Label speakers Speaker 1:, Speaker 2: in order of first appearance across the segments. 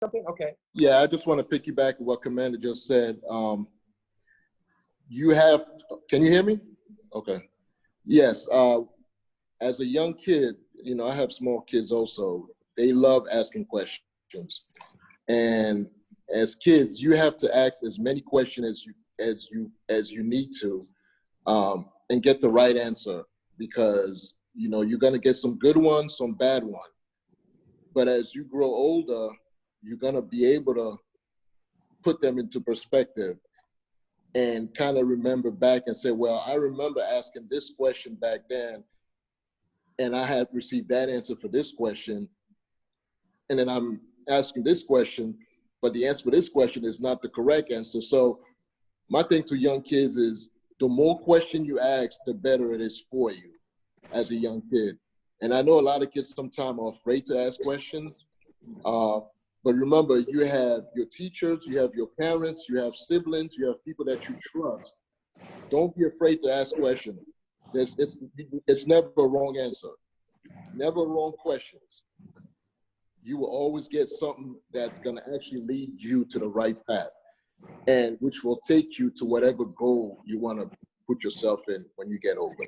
Speaker 1: something? Okay.
Speaker 2: Yeah, I just want to piggyback on what Commander just said. Can you hear me? Okay. Yes. As a young kid, you know, I have small kids also. They love asking questions. And as kids, you have to ask as many questions as you need to, and get the right answer, because you know you're gonna get some good ones, some bad ones. But as you grow older, you're gonna be able to put them into perspective and kind of remember back and say, well, I remember asking this question back then, and I had received that answer for this question, and then I'm asking this question, but the answer for this question is not the correct answer. So my thing to young kids is the more question you ask, the better it is for you as a young kid. And I know a lot of kids sometimes are afraid to ask questions, but remember, you have your teachers, you have your parents, you have siblings, you have people that you trust. Don't be afraid to ask questions. It's never a wrong answer, never wrong questions. You will always get something that's going to actually lead you to the right path, and which will take you to whatever goal you want to put yourself in when you get older.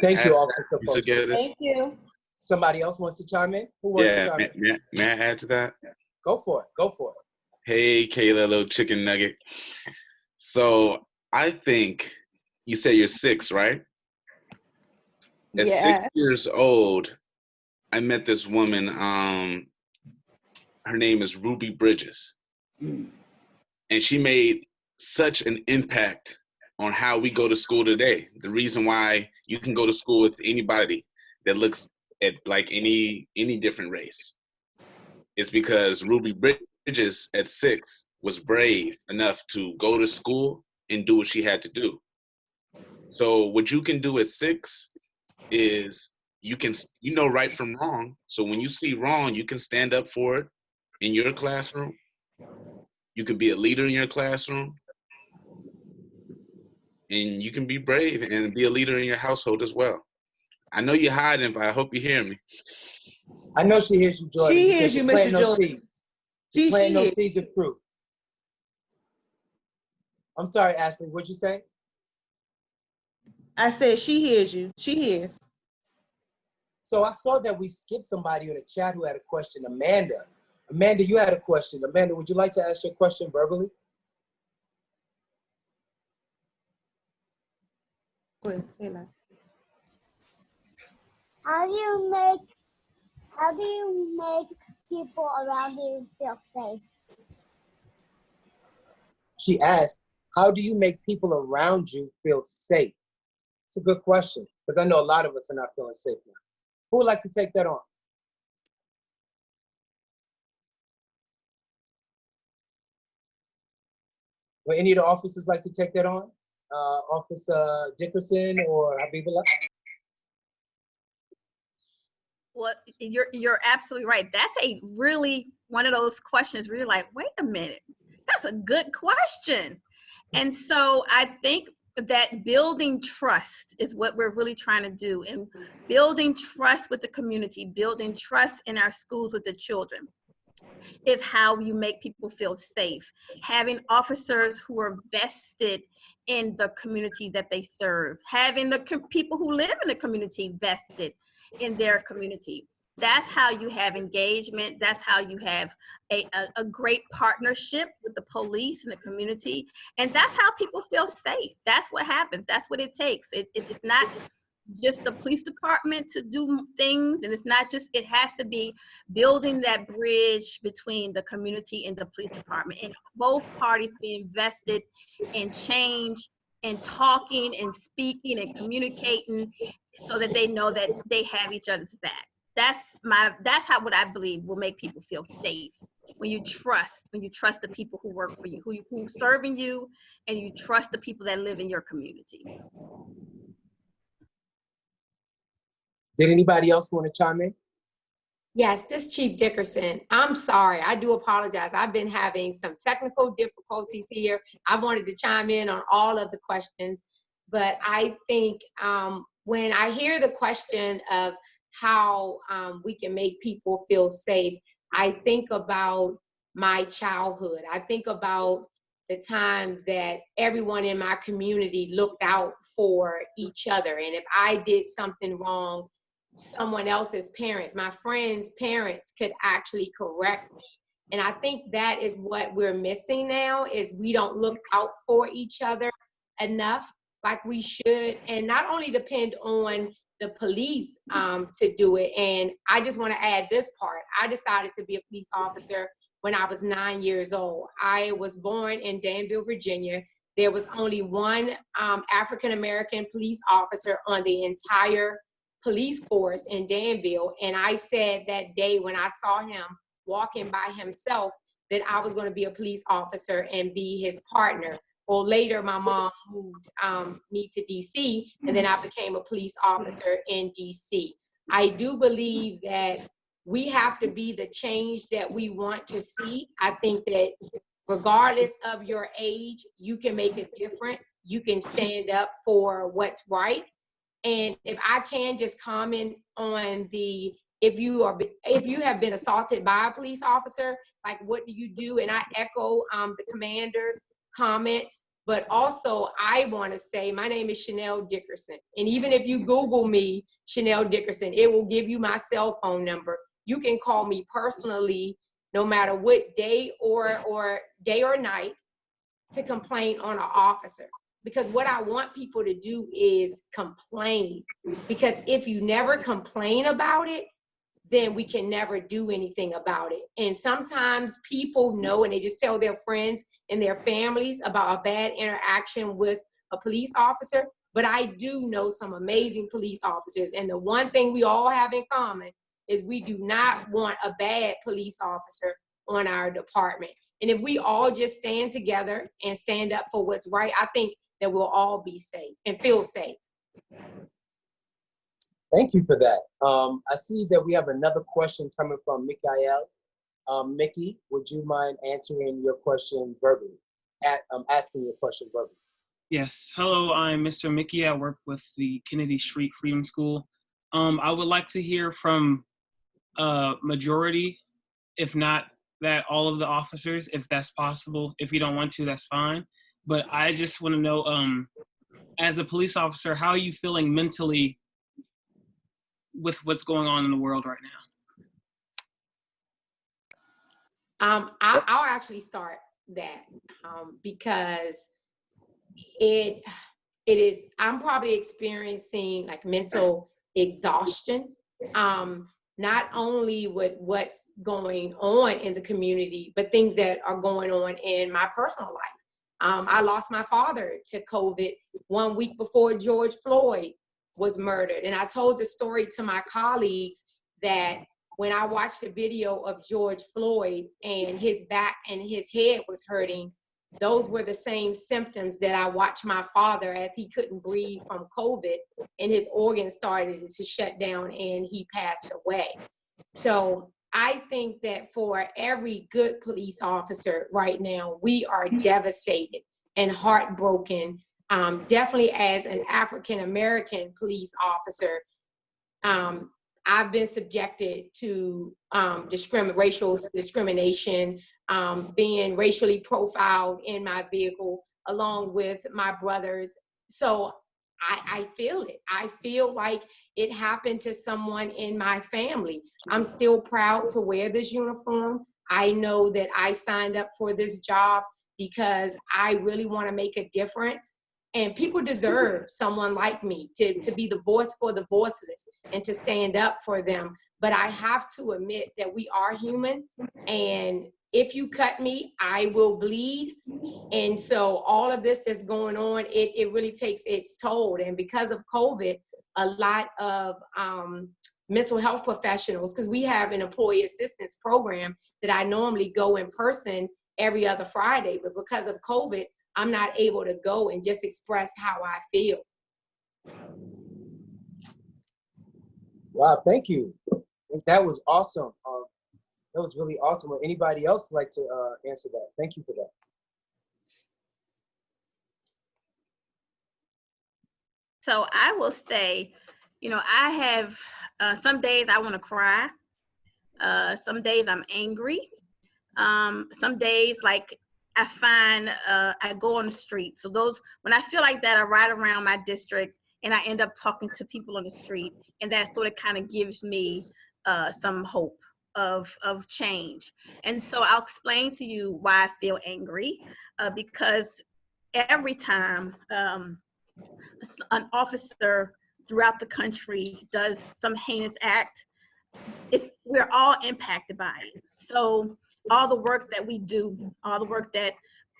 Speaker 1: Thank you, Officer Post.
Speaker 3: Thank you.
Speaker 1: Somebody else wants to chime in? Who wants to chime in?
Speaker 4: May I add to that?
Speaker 1: Go for it. Go for it.
Speaker 4: Hey, Kayla, little chicken nugget. So I think you say you're 6, right? At 6 years old, I met this woman. Her name is Ruby Bridges. And she made such an impact on how we go to school today. The reason why you can go to school with anybody that looks at like any different race is because Ruby Bridges at 6 was brave enough to go to school and do what she had to do. So what you can do at 6 is you know right from wrong. So when you see wrong, you can stand up for it in your classroom. You can be a leader in your classroom. And you can be brave and be a leader in your household as well. I know you're hiding, but I hope you hear me.
Speaker 1: I know she hears you, Jordan.
Speaker 3: She hears you, Mr. Jordan.
Speaker 1: She's planting those seeds of fruit. I'm sorry, Ashley, what'd you say?
Speaker 3: I said she hears you. She hears.
Speaker 1: So I saw that we skipped somebody in the chat who had a question. Amanda. Amanda, you had a question. Amanda, would you like to ask your question verbally?
Speaker 3: Go ahead, say that.
Speaker 5: How do you make people around you feel safe?
Speaker 1: She asked, how do you make people around you feel safe? It's a good question, because I know a lot of us are not feeling safe now. Who would like to take that on? Would any of the officers like to take that on? Officer Dickerson or Habibullah?
Speaker 6: Well, you're absolutely right. That's a really one of those questions where you're like, wait a minute, that's a good question. And so I think that building trust is what we're really trying to do, and building trust with the community, building trust in our schools with the children is how you make people feel safe. Having officers who are vested in the community that they serve, having the people who live in the community vested in their community. That's how you have engagement. That's how you have a great partnership with the police and the community. And that's how people feel safe. That's what happens. That's what it takes. It's not just the police department to do things, and it's not just, it has to be building that bridge between the community and the police department, and both parties being invested in change and talking and speaking and communicating so that they know that they have each other's back. That's how what I believe will make people feel safe. When you trust the people who work for you, who serving you, and you trust the people that live in your community.
Speaker 1: Did anybody else want to chime in?
Speaker 7: Yes, this is Chief Dickerson. I'm sorry, I do apologize. I've been having some technical difficulties here. I wanted to chime in on all of the questions, but I think when I hear the question of how we can make people feel safe, I think about my childhood. I think about the time that everyone in my community looked out for each other. And if I did something wrong, someone else's parents, my friends' parents could actually correct me. And I think that is what we're missing now, is we don't look out for each other enough like we should, and not only depend on the police to do it. And I just want to add this part. I decided to be a police officer when I was 9 years old. I was born in Danville, Virginia. There was only one African-American police officer on the entire police force in Danville. And I said that day when I saw him walking by himself that I was going to be a police officer and be his partner. Well, later my mom moved me to DC, and then I became a police officer in DC. I do believe that we have to be the change that we want to see. I think that regardless of your age, you can make a difference. You can stand up for what's right. And if I can just comment on if you have been assaulted by a police officer, like what do you do? And I echo the commander's comments, but also I want to say my name is Chanel Dickerson. And even if you Google me, Chanel Dickerson, it will give you my cell phone number. You can call me personally, no matter what day or night, to complain on an officer. Because what I want people to do is complain. Because if you never complain about it, then we can never do anything about it. And sometimes people know, and they just tell their friends and their families about a bad interaction with a police officer. But I do know some amazing police officers. And the one thing we all have in common is we do not want a bad police officer on our department. And if we all just stand together and stand up for what's right, I think that we'll all be safe and feel safe.
Speaker 1: Thank you for that. I see that we have another question coming from Mikael. Mickey, would you mind answering your question verbally? Asking your question verbally.
Speaker 8: Yes. Hello, I'm Mr. Mickey. I work with the Kennedy Street Freedom School. I would like to hear from majority, if not that all of the officers, if that's possible. If you don't want to, that's fine. But I just want to know, as a police officer, how are you feeling mentally with what's going on in the world right now?
Speaker 7: I'll actually start that because it is, I'm probably experiencing like mental exhaustion, not only with what's going on in the community, but things that are going on in my personal life. I lost my father to COVID 1 week before George Floyd was murdered. And I told the story to my colleagues that when I watched a video of George Floyd and his back and his head was hurting, those were the same symptoms that I watched my father as he couldn't breathe from COVID and his organs started to shut down and he passed away. So I think that for every good police officer right now, we are devastated and heartbroken. Definitely as an African-American police officer, I've been subjected to racial discrimination, being racially profiled in my vehicle along with my brothers. So I feel it. I feel like it happened to someone in my family. I'm still proud to wear this uniform. I know that I signed up for this job because I really want to make a difference. And people deserve someone like me to be the voice for the voiceless and to stand up for them. But I have to admit that we are human. And if you cut me, I will bleed. And so all of this that's going on, it really takes its toll. And because of COVID, a lot of mental health professionals, because we have an employee assistance program that I normally go in person every other Friday, but because of COVID, I'm not able to go and just express how I feel.
Speaker 1: Wow, thank you. That was awesome. That was really awesome. Would anybody else like to answer that? Thank you for that.
Speaker 6: So I will say, I have some days I want to cry. Some days I'm angry. Some days, like, I find I go on the street. So when I feel like that, I ride around my district and I end up talking to people on the street, and that sort of kind of gives me some hope of change. And so I'll explain to you why I feel angry, because every time an officer throughout the country does some heinous act, we're all impacted by it. So all the work that we do, all the work that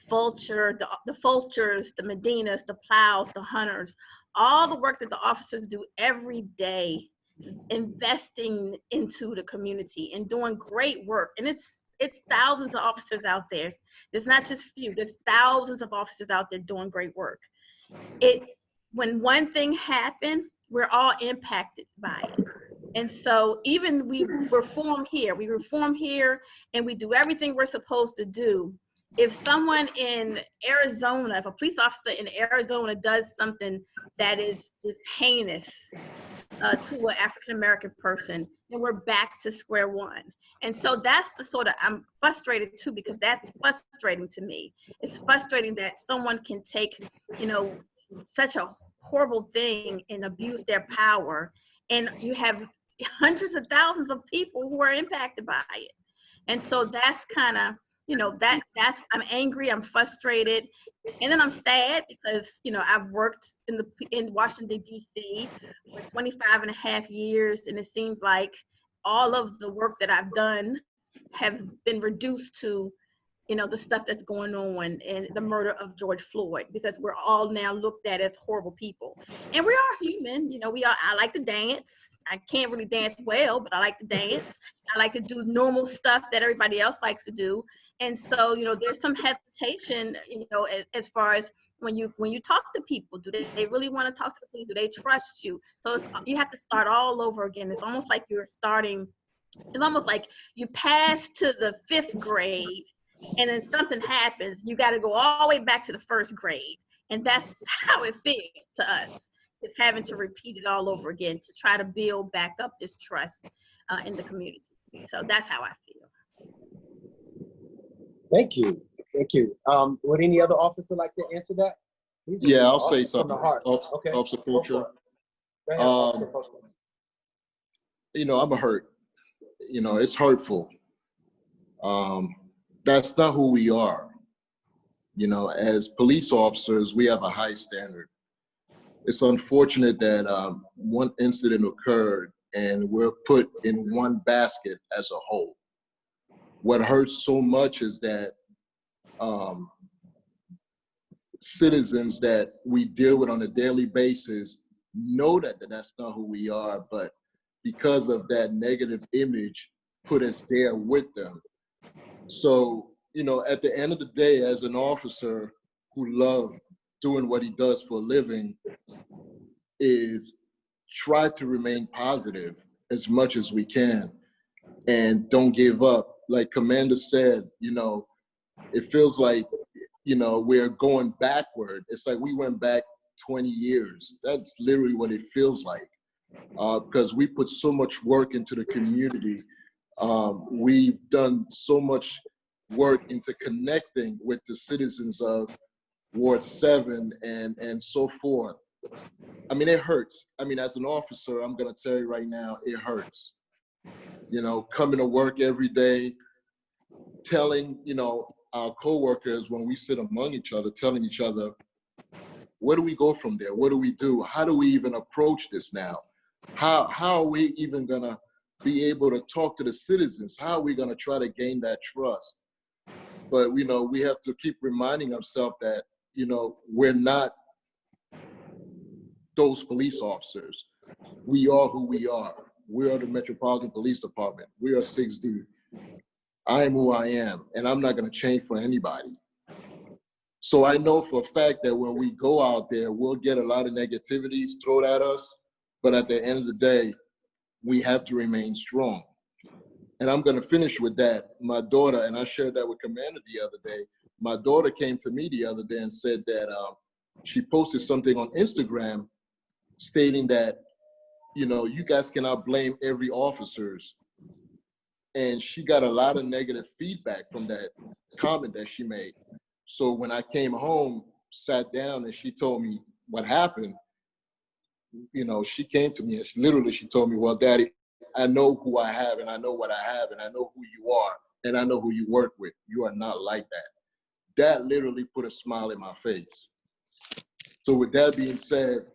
Speaker 6: the Fulchers, the Medinas, the Plows, the Hunters, all the work that the officers do every day, investing into the community and doing great work. And it's thousands of officers out there. There's not just few, there's thousands of officers out there doing great work. When one thing happened, we're all impacted by it. And so even we reform here, and we do everything we're supposed to do. If someone in Arizona, if a police officer in Arizona does something that is just heinous to an African-American person, then we're back to square one. And so that's the sort of, I'm frustrated too, because that's frustrating to me. It's frustrating that someone can take, such a horrible thing and abuse their power. And you have hundreds of thousands of people who are impacted by it. And so that's kind of, I'm angry, I'm frustrated. And then I'm sad because, I've worked in Washington, D.C. for 25 and a half years. And it seems like all of the work that I've done have been reduced to, the stuff that's going on and the murder of George Floyd, because we're all now looked at as horrible people. And we are human, I like to dance. I can't really dance well, but I like to dance. I like to do normal stuff that everybody else likes to do. And so, there's some hesitation, as far as when you talk to people, do they really want to talk to the police? Do they trust you? So you have to start all over again. It's almost like it's almost like you pass to the 5th grade and then something happens. You got to go all the way back to the 1st grade. And that's how it feels to us. It's having to repeat it all over again to try to build back up this trust in the community. So that's how I feel.
Speaker 1: Thank you. Would any other officer like to answer that?
Speaker 2: Yeah, I'll say something.
Speaker 1: From the heart. Okay.
Speaker 2: Officer Fulcher.
Speaker 1: Go ahead, Officer Fulcher.
Speaker 2: I'm hurt. It's hurtful. That's not who we are. As police officers, we have a high standard. It's unfortunate that one incident occurred and we're put in one basket as a whole. What hurts so much is that citizens that we deal with on a daily basis know that that's not who we are, but because of that negative image, put us there with them. So, at the end of the day, as an officer who loves doing what he does for a living, is try to remain positive as much as we can and don't give up. Like Commander said, it feels like, we're going backward. It's like we went back 20 years. That's literally what it feels like, because we put so much work into the community. We've done so much work into connecting with the citizens of Ward 7 and so forth. I mean, it hurts. I mean, as an officer, I'm gonna tell you right now, it hurts. Coming to work every day, telling, our coworkers when we sit among each other, telling each other, where do we go from there? What do we do? How do we even approach this now? How are we even gonna be able to talk to the citizens? How are we gonna try to gain that trust? But, we have to keep reminding ourselves that, we're not those police officers. We are who we are. We are the Metropolitan Police Department. We are 6D. I am who I am, and I'm not gonna change for anybody. So I know for a fact that when we go out there, we'll get a lot of negativities thrown at us, but at the end of the day, we have to remain strong. And I'm gonna finish with that. My daughter, and I shared that with Commander the other day, my daughter came to me the other day and said that she posted something on Instagram stating that, you guys cannot blame every officers And she got a lot of negative feedback from that comment that she made. So when I came home, sat down, and she told me what happened, you know, she came to me and she told me, well, Daddy, I know who I have, and I know what I have, and I know who you are, and I know who you work with. You are not like that. That literally put a smile in my face. So with that being said,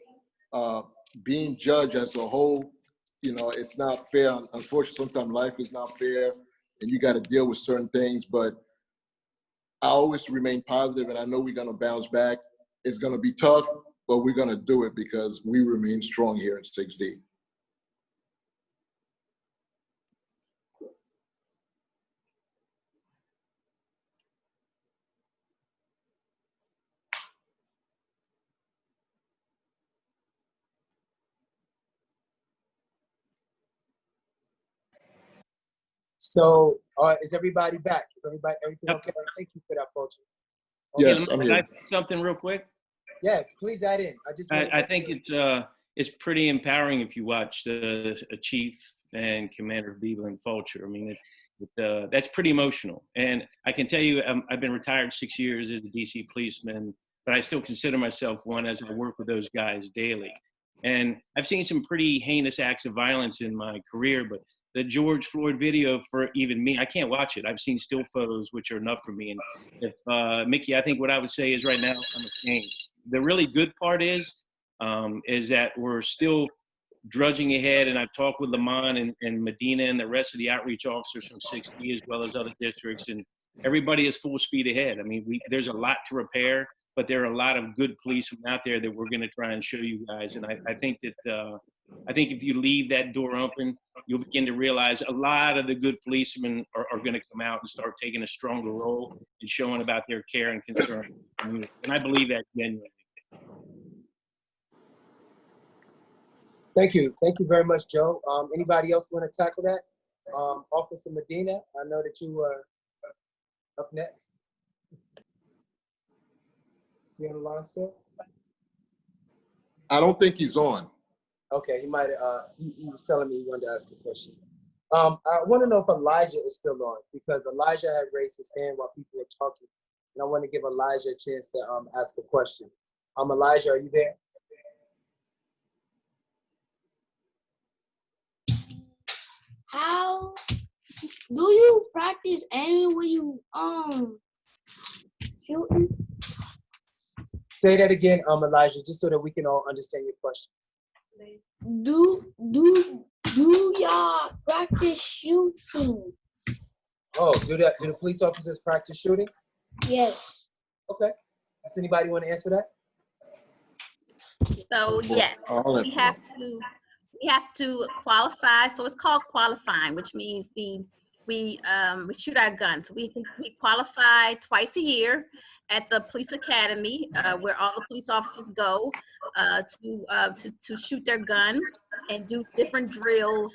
Speaker 2: being judged as a whole, you know, it's not fair. Unfortunately, sometimes life is not fair, and you got to deal with certain things. But I always remain positive, and I know we're going to bounce back. It's going to be tough, but we're going to do it because we remain strong here in 6D.
Speaker 1: So, is everybody back? Is everything
Speaker 9: Yep.
Speaker 1: okay? Thank you for that, Fulcher.
Speaker 2: Yes, I'm
Speaker 9: Can
Speaker 2: here.
Speaker 9: I say something real quick?
Speaker 1: Yeah, please add in.
Speaker 9: I think it's pretty empowering if you watch a chief and Commander Beeble and Fulcher. I mean, that's pretty emotional. And I can tell you, I've been retired 6 years as a DC policeman, but I still consider myself one as I work with those guys daily. And I've seen some pretty heinous acts of violence in my career, but the George Floyd video, for even me, I can't watch it. I've seen still photos, which are enough for me. And if Mickey, I think what I would say is right now, I'm ashamed. The really good part is that we're still drudging ahead, and I've talked with Lamont and Medina and the rest of the outreach officers from 6D as well as other districts, and everybody is full speed ahead. I mean, there's a lot to repair, but there are a lot of good policemen out there that we're going to try and show you guys. And I think that I think if you leave that door open, you'll begin to realize a lot of the good policemen are going to come out and start taking a stronger role and showing about their care and concern for the community. And I believe that genuinely.
Speaker 1: Thank you. Thank you very much, Joe. Anybody else want to tackle that? Officer Medina, I know that you were up next. Is he on the line still?
Speaker 2: I don't think he's on.
Speaker 1: Okay, he might. He was telling me he wanted to ask a question. I want to know if Elijah is still on, because Elijah had raised his hand while people were talking, and I want to give Elijah a chance to ask a question. Elijah, are you there?
Speaker 10: How do you practice aiming when you shooting?
Speaker 1: Say that again, Elijah, just so that we can all understand your question.
Speaker 10: Do y'all practice shooting?
Speaker 1: Oh, do the police officers practice shooting?
Speaker 10: Yes.
Speaker 1: Okay. Does anybody want to answer that?
Speaker 6: So yes, we have to qualify. So it's called qualifying, which means we shoot our guns. We qualify twice a year at the police academy, where all the police officers go to shoot their gun and do different drills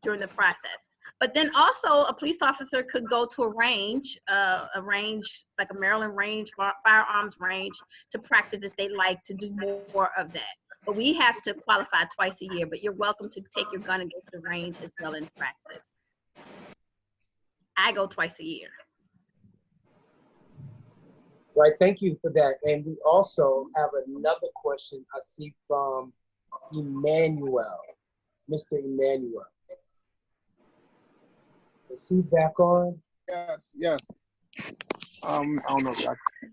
Speaker 6: during the process. But then also a police officer could go to a range like a Maryland range, firearms range, to practice if they like to do more of that. But we have to qualify twice a year, but you're welcome to take your gun and go to the range as well and practice. I go twice a year.
Speaker 1: Right, thank you for that. And we also have another question I see from Emmanuel, Mr. Emmanuel. Is he back on?
Speaker 11: Yes, yes. I don't know if I can.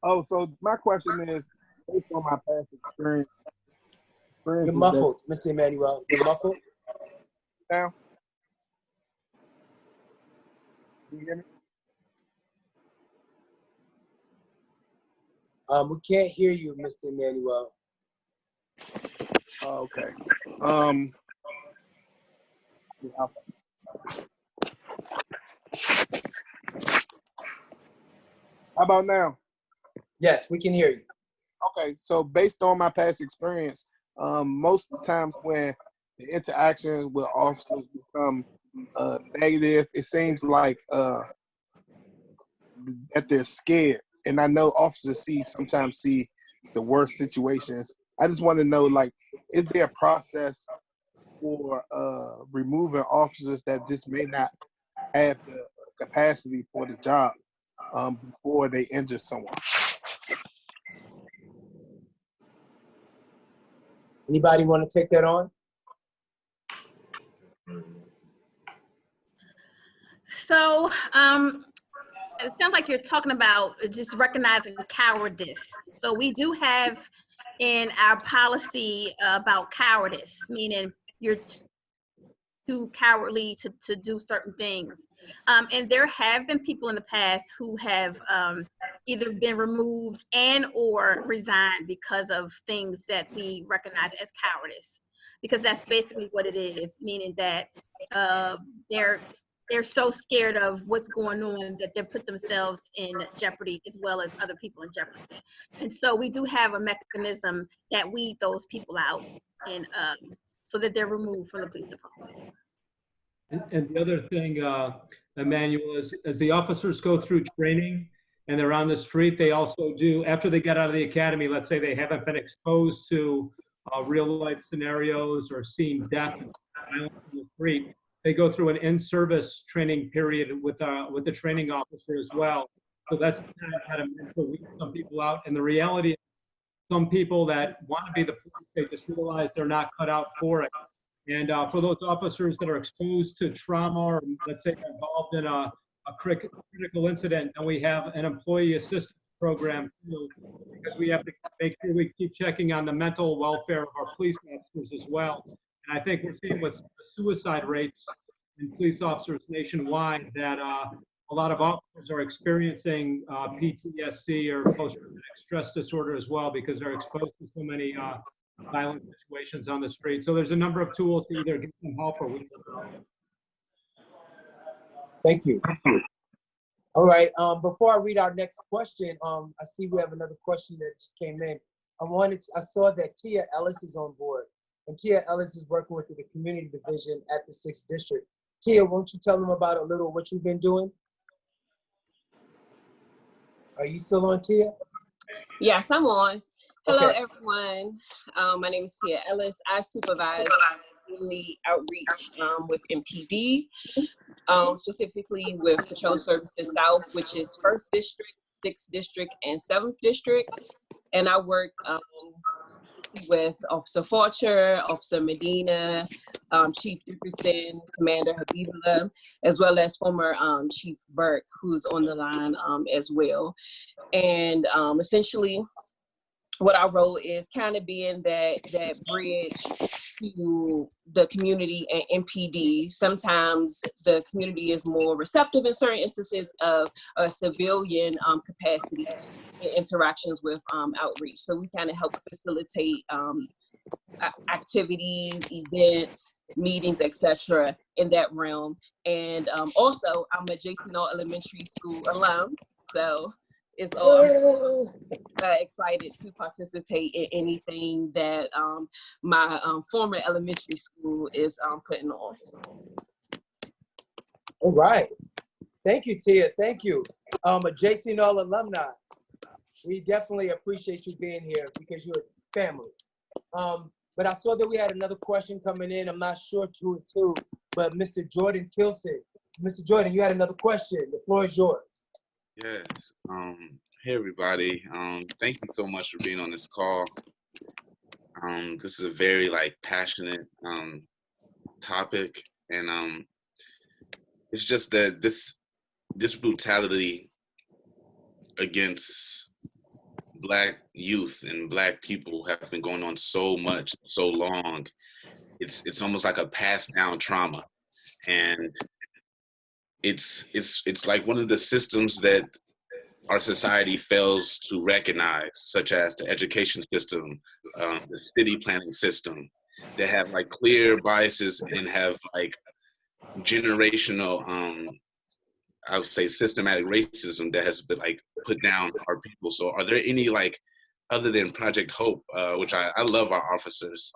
Speaker 11: Oh, so my question is, based on my past experience.
Speaker 1: You're muffled, Mr. Emmanuel. You're muffled?
Speaker 11: Now? Can you hear me?
Speaker 1: We can't hear you, Mr. Emmanuel.
Speaker 11: Oh, okay. How about now?
Speaker 1: Yes, we can hear you.
Speaker 11: Okay, so based on my past experience, most of the times when the interactions with officers become negative, it seems like that they're scared. And I know officers sometimes see the worst situations. I just want to know, like, is there a process for removing officers that just may not have the capacity for the job before they injure someone?
Speaker 1: Anybody want to take that on?
Speaker 6: So, it sounds like you're talking about just recognizing cowardice. So we do have in our policy about cowardice, meaning you're too cowardly to do certain things. And there have been people in the past who have either been removed and or resigned because of things that we recognize as cowardice, because that's basically what it is, meaning that they're so scared of what's going on that they put themselves in jeopardy as well as other people in jeopardy. And so we do have a mechanism that weed those people out and so that they're removed from the police department.
Speaker 12: And the other thing, Emmanuel, is as the officers go through training and they're on the street, they also do, after they get out of the academy, let's say they haven't been exposed to real life scenarios or seen death and violence in the street, they go through an in-service training period with the training officer as well. So that's kind of how to mentor some people out. And the reality is some people that want to be the police, they just realize they're not cut out for it. And for those officers that are exposed to trauma or let's say involved in a critical incident, and we have an employee assistance program too, because we have to make sure we keep checking on the mental welfare of our police officers as well. And I think we're seeing with the suicide rates in police officers nationwide that a lot of officers are experiencing PTSD or post-traumatic stress disorder as well because they're exposed to so many violent situations on the street. So there's a number of tools to either get them help or we can help.
Speaker 1: Thank you. All right. Before I read our next question, I see we have another question that just came in. I saw that Tia Ellis is on board, and Tia Ellis is working with the community division at the 6th District. Tia, won't you tell them about a little what you've been doing? Are you still on, Tia?
Speaker 13: Yes, I'm on. Hello,
Speaker 1: Okay.
Speaker 13: everyone. My name is Tia Ellis. I supervise community outreach with MPD, specifically with Patrol Services South, which is 1st District, 6th District, and 7th District. And I work with Officer Forcher, Officer Medina, Chief Dickerson, Commander Habibullah, as well as former Chief Burke, who's on the line as well. And essentially, what our role is kind of being that bridge to the community and MPD. Sometimes the community is more receptive in certain instances of a civilian capacity in interactions with outreach. So we kind of help facilitate activities, events, meetings, etc. in that realm. And also, I'm a JC Knoll Elementary School alum, so it's all excited to participate in anything that my former elementary school is putting on.
Speaker 1: All right. Thank you, Tia. Thank you. A JC Knoll alumni. We definitely appreciate you being here because you're family. But I saw that we had another question coming in. I'm not sure who it's who, but Mr. Jordan Kilson. Mr. Jordan, you had another question. The floor is yours.
Speaker 4: Yes. Hey, everybody. Thank you so much for being on this call. This is a very passionate topic, and it's just that this brutality against Black youth and Black people have been going on so much, so long. It's almost like a passed down trauma, and it's like one of the systems that our society fails to recognize, such as the education system, the city planning system, that have clear biases and have generational, I would say systematic racism that has been put down our people. So are there any other than Project Hope, which I love our officers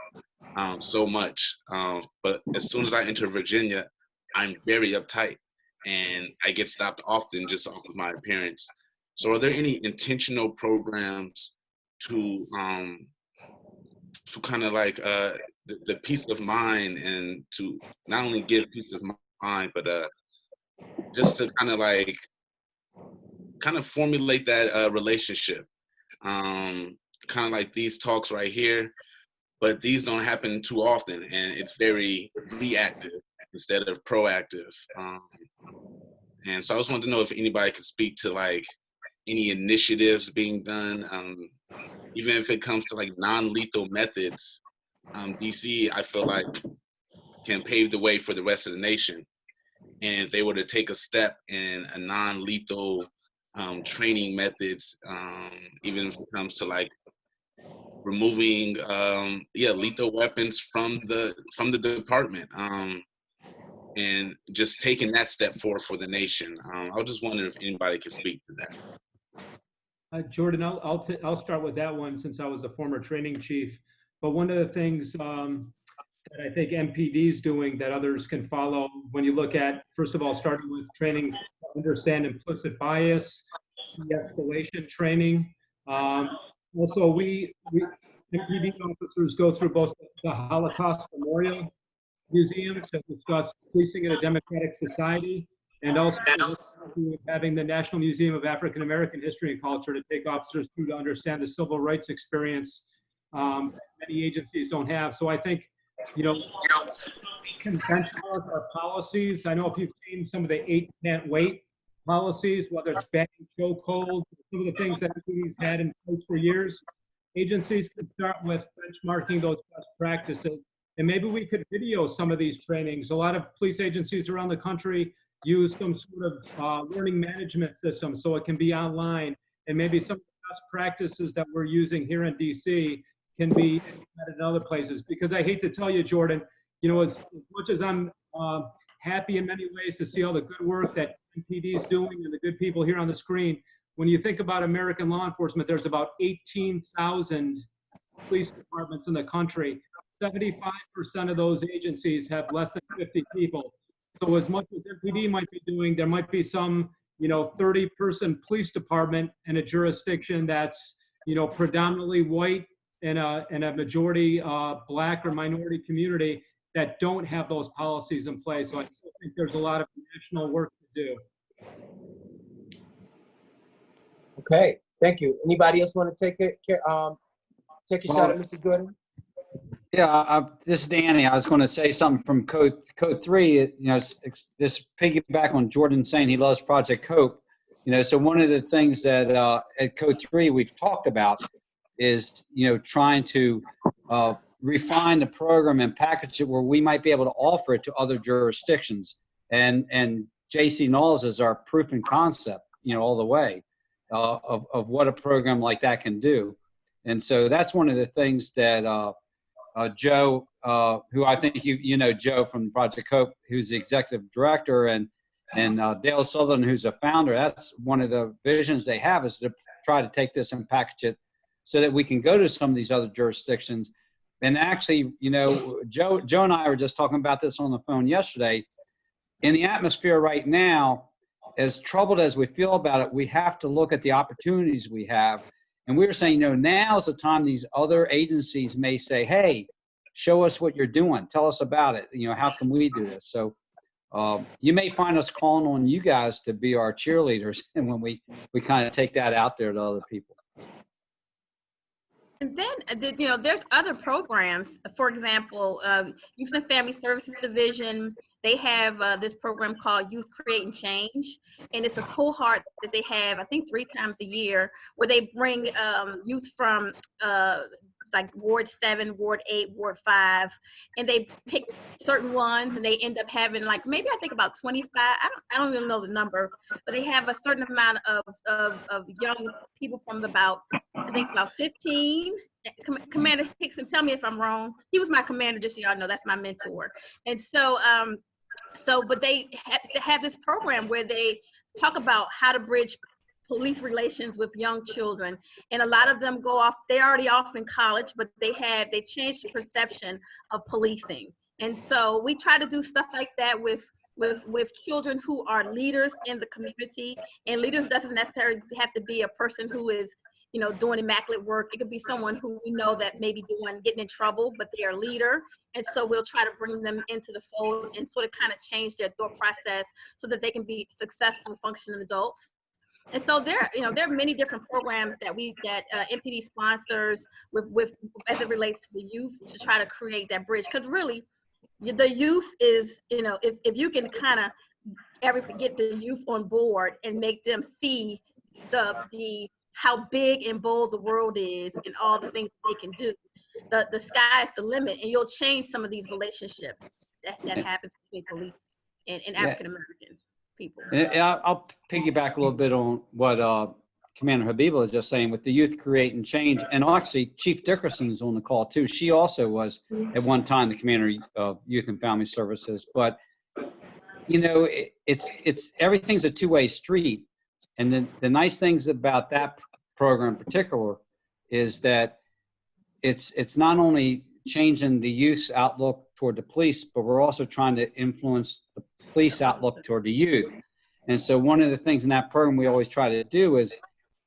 Speaker 4: so much, but as soon as I enter Virginia, I'm very uptight and I get stopped often just off of my appearance. So are there any intentional programs to kind of the peace of mind, and to not only give peace of mind, but just to kind of formulate that relationship. Kind of like these talks right here, but these don't happen too often, and it's very reactive instead of proactive. And so I just wanted to know if anybody could speak to like any initiatives being done, even if it comes to like non-lethal methods. DC, I feel like, can pave the way for the rest of the nation. And if they were to take a step in a non-lethal training methods, even if it comes to like removing lethal weapons from the department, and just taking that step forward for the nation. I was just wondering if anybody could speak to that.
Speaker 12: Jordan, I'll start with that one since I was the former training chief. But one of the things that I think MPD is doing that others can follow, when you look at, first of all, starting with training to understand implicit bias, de-escalation training. Also, we MPD officers go through both the Holocaust Memorial Museum to discuss policing in a democratic society, and also having the National Museum of African American History and Culture to take officers through to understand the civil rights experience many agencies don't have. So I think, you know, can benchmark our policies. I know if you've seen some of the 8 can't wait policies, whether it's banning chokehold, some of the things that MPD's had in place for years, agencies can start with benchmarking those best practices. And maybe we could video some of these trainings. A lot of police agencies around the country use some sort of learning management system so it can be online. And maybe some of the best practices that we're using here in DC can be implemented in other places. Because I hate to tell you, Jordan, you know, as much as I'm happy in many ways to see all the good work that MPD is doing and the good people here on the screen, when you think about American law enforcement, there's about 18,000 police departments in the country. 75% of those agencies have less than 50 people. So as much as MPD might be doing, there might be some, you know, 30-person police department in a jurisdiction that's, you know, predominantly white and a majority Black or minority community that don't have those policies in place. So I still think there's a lot of national work to do.
Speaker 1: Okay, thank you. Anybody else want to take a shot at Mr. Jordan?
Speaker 14: Yeah, this is Danny. I was going to say something from Code 3. You know, this piggyback on Jordan saying he loves Project Hope. You know, so one of the things that at Code 3 we've talked about is, you know, trying to refine the program and package it where we might be able to offer it to other jurisdictions. And JC Knowles is our proof and concept, you know, all the way of what a program like that can do. And so that's one of the things that Joe, who I think you know Joe from Project Hope, who's the executive director, and Dale Sutherland, who's a founder. That's one of the visions they have, is to try to take this and package it so that we can go to some of these other jurisdictions. And actually, you know, Joe and I were just talking about this on the phone yesterday. In the atmosphere right now, as troubled as we feel about it, we have to look at the opportunities we have. And we were saying, you know, now's the time these other agencies may say, hey, show us what you're doing. Tell us about it. You know, how can we do this? So you may find us calling on you guys to be our cheerleaders, and when we kind of take that out there to other people.
Speaker 6: And then, you know, there's other programs. For example, Youth and Family Services Division, they have this program called Youth Creating Change. And it's a cohort that they have, I think, 3 times a year, where they bring youth from like Ward 7, Ward 8, Ward 5, and they pick certain ones, and they end up having like, maybe I think about 25, I don't even know the number, but they have a certain amount of young people from about, I think about 15. Commander Hickson, tell me if I'm wrong. He was my commander, just so y'all know, that's my mentor. And so, but they have this program where they talk about how to bridge police relations with young children. And a lot of them go off, they're already off in college, but they changed the perception of policing. And so we try to do stuff like that with children who are leaders in the community. And leaders doesn't necessarily have to be a person who is doing immaculate work. It could be someone who we know that maybe getting in trouble, but they're a leader. And so we'll try to bring them into the fold and sort of kind of change their thought process so that they can be successful functioning adults. And so there are many different programs that MPD sponsors with as it relates to the youth to try to create that bridge. Because really, the youth is if you can kind of get the youth on board and make them see how big and bold the world is and all the things they can do. The sky's the limit, and you'll change some of these relationships that happens between police and African American people.
Speaker 14: And I'll piggyback a little bit on what Commander Habibullah is just saying with the youth creating change. And actually, Chief Dickerson's on the call too. She also was at one time the Commander of Youth and Family Services. But it's everything's a two-way street. And the nice things about that program in particular is that it's not only changing the youth's outlook toward the police, but we're also trying to influence the police outlook toward the youth. And so one of the things in that program we always try to do is,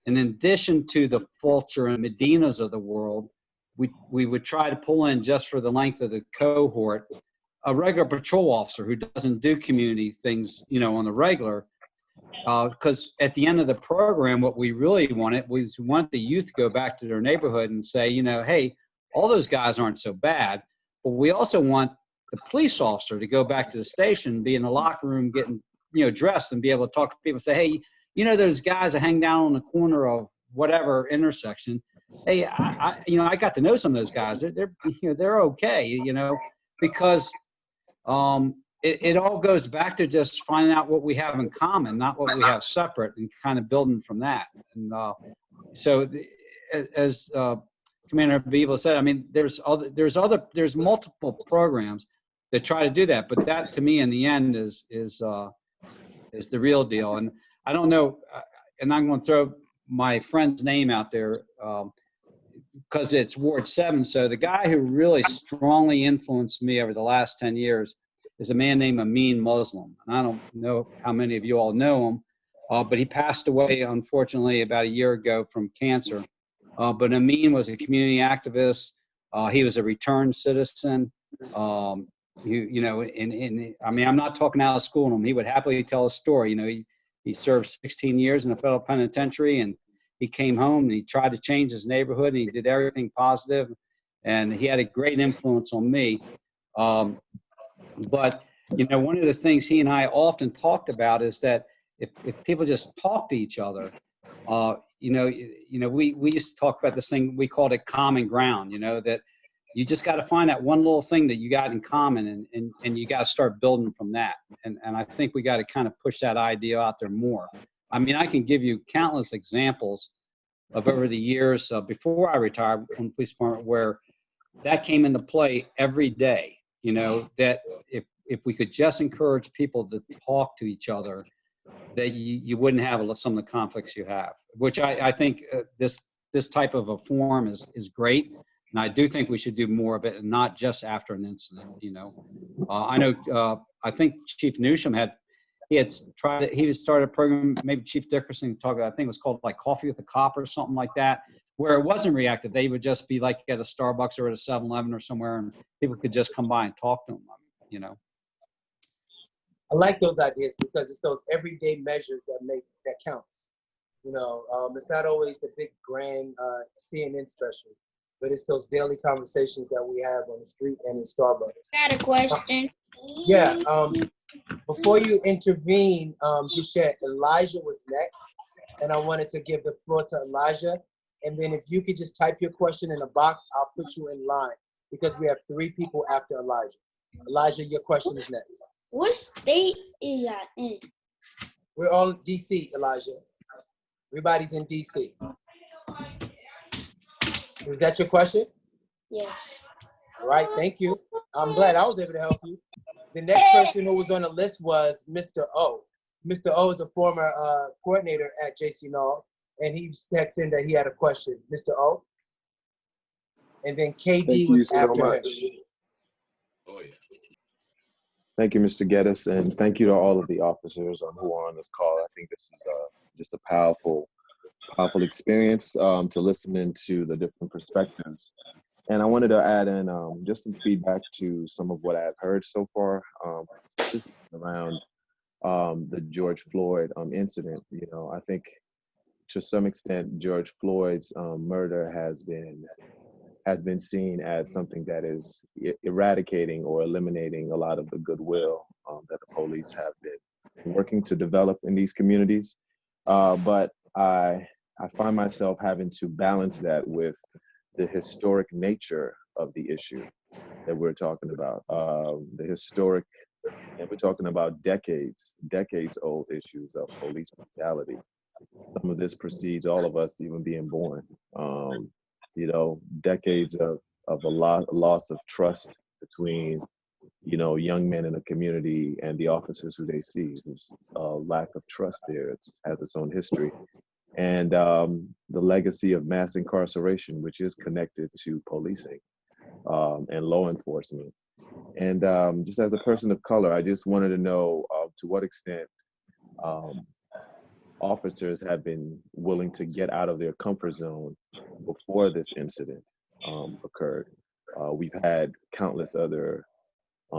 Speaker 14: in addition to the Fulcher and Medinas of the world, we would try to pull in, just for the length of the cohort, a regular patrol officer who doesn't do community things, on the regular. Because at the end of the program, what we really wanted was we want the youth to go back to their neighborhood and say, hey, all those guys aren't so bad. But we also want the police officer to go back to the station, be in the locker room, getting dressed, and be able to talk to people and say, hey, those guys that hang down on the corner of whatever intersection. Hey, I got to know some of those guys. They're okay, because it all goes back to just finding out what we have in common, not what we have separate, and kind of building from that. And as Commander Habibullah said, I mean, there's multiple programs that try to do that, but that to me in the end is the real deal. And I don't know, and I'm going to throw my friend's name out there because it's Ward 7. So the guy who really strongly influenced me over the last 10 years is a man named Amin Muslim. And I don't know how many of you all know him, but he passed away, unfortunately, about a year ago from cancer. But Amin was a community activist. He was a returned citizen. I mean, I'm not talking out of school on him. He would happily tell a story. He served 16 years in a federal penitentiary, and he came home and he tried to change his neighborhood, and he did everything positive, and he had a great influence on me. But one of the things he and I often talked about is that if people just talk to each other, we used to talk about this thing, we called it common ground, that you just got to find that one little thing that you got in common, and you got to start building from that. And I think we got to kind of push that idea out there more. I mean, I can give you countless examples of over the years before I retired from the police department where that came into play every day, that if we could just encourage people to talk to each other, that you wouldn't have some of the conflicts you have, which I think this type of a forum is great. And I do think we should do more of it, and not just after an incident. I know. I think Chief Newsham had started a program. Maybe Chief Dickerson talked about. I think it was called like Coffee with a Cop or something like that, where it wasn't reactive. They would just be like at a Starbucks or at a 7-Eleven or somewhere, and people could just come by and talk to them.
Speaker 1: I like those ideas because it's those everyday measures that counts. It's not always the big grand CNN special, but it's those daily conversations that we have on the street and in Starbucks.
Speaker 10: Got a question.
Speaker 1: Yeah. Before you intervene, Duchette, Elijah was next, and I wanted to give the floor to Elijah. And then if you could just type your question in a box, I'll put you in line because we have 3 people after Elijah. Elijah, your question is next.
Speaker 10: What state is that in?
Speaker 1: We're all in DC, Elijah. Everybody's in DC. Is that your question?
Speaker 10: Yes.
Speaker 1: All right, thank you. I'm glad I was able to help you. The next person who was on the list was Mr. O. Mr. O is a former coordinator at JC Knoll, and he texted in that he had a question. Mr. O? And then KD was after him.
Speaker 4: Oh, yeah.
Speaker 15: Thank you, Mr. Geddes, and thank you to all of the officers who are on this call. I think this is just a powerful powerful experience to listen into the different perspectives. And I wanted to add in just some feedback to some of what I've heard so far, specifically around the George Floyd incident. You know, I think to some extent George Floyd's murder has been seen as something that is eradicating or eliminating a lot of the goodwill that the police have been working to develop in these communities. But I find myself having to balance that with the historic nature of the issue that we're talking about. The historic, and we're talking about decades old issues of police brutality. Some of this precedes all of us even being born. You know, decades of a loss of trust between, you know, young men in a community and the officers who they see. There's a lack of trust there. It has its own history. And the legacy of mass incarceration, which is connected to policing and law enforcement. And just as a person of color, I just wanted to know to what extent officers have been willing to get out of their comfort zone before this incident occurred. We've had countless other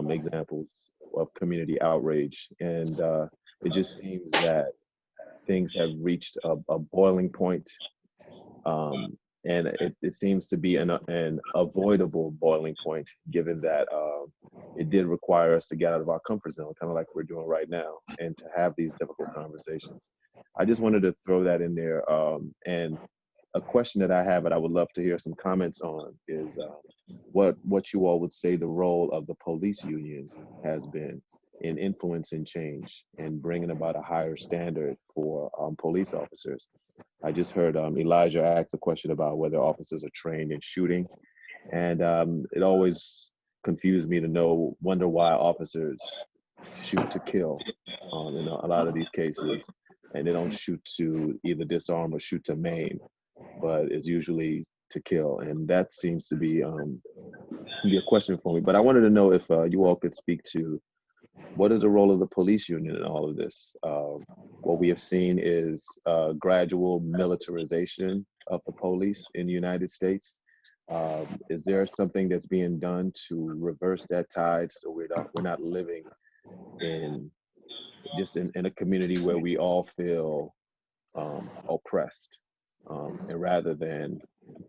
Speaker 15: examples of community outrage, and it just seems that things have reached a boiling point, and it seems to be an avoidable boiling point, given that it did require us to get out of our comfort zone, kind of like we're doing right now, and to have these difficult conversations. I just wanted to throw that in there. And a question that I have, and I would love to hear some comments on, is what you all would say the role of the police union has been in influencing change and bringing about a higher standard for police officers. I just heard Elijah ask a question about whether officers are trained in shooting, and it always confused me to wonder why officers shoot to kill in a lot of these cases, and they don't shoot to either disarm or shoot to maim, but it's usually to kill, and that seems to be a question for me. But I wanted to know if you all could speak to what is the role of the police union in all of this. What we have seen is gradual militarization of the police in the United States. Is there something that's being done to reverse that tide so we're not living in a community where we all feel oppressed, and rather than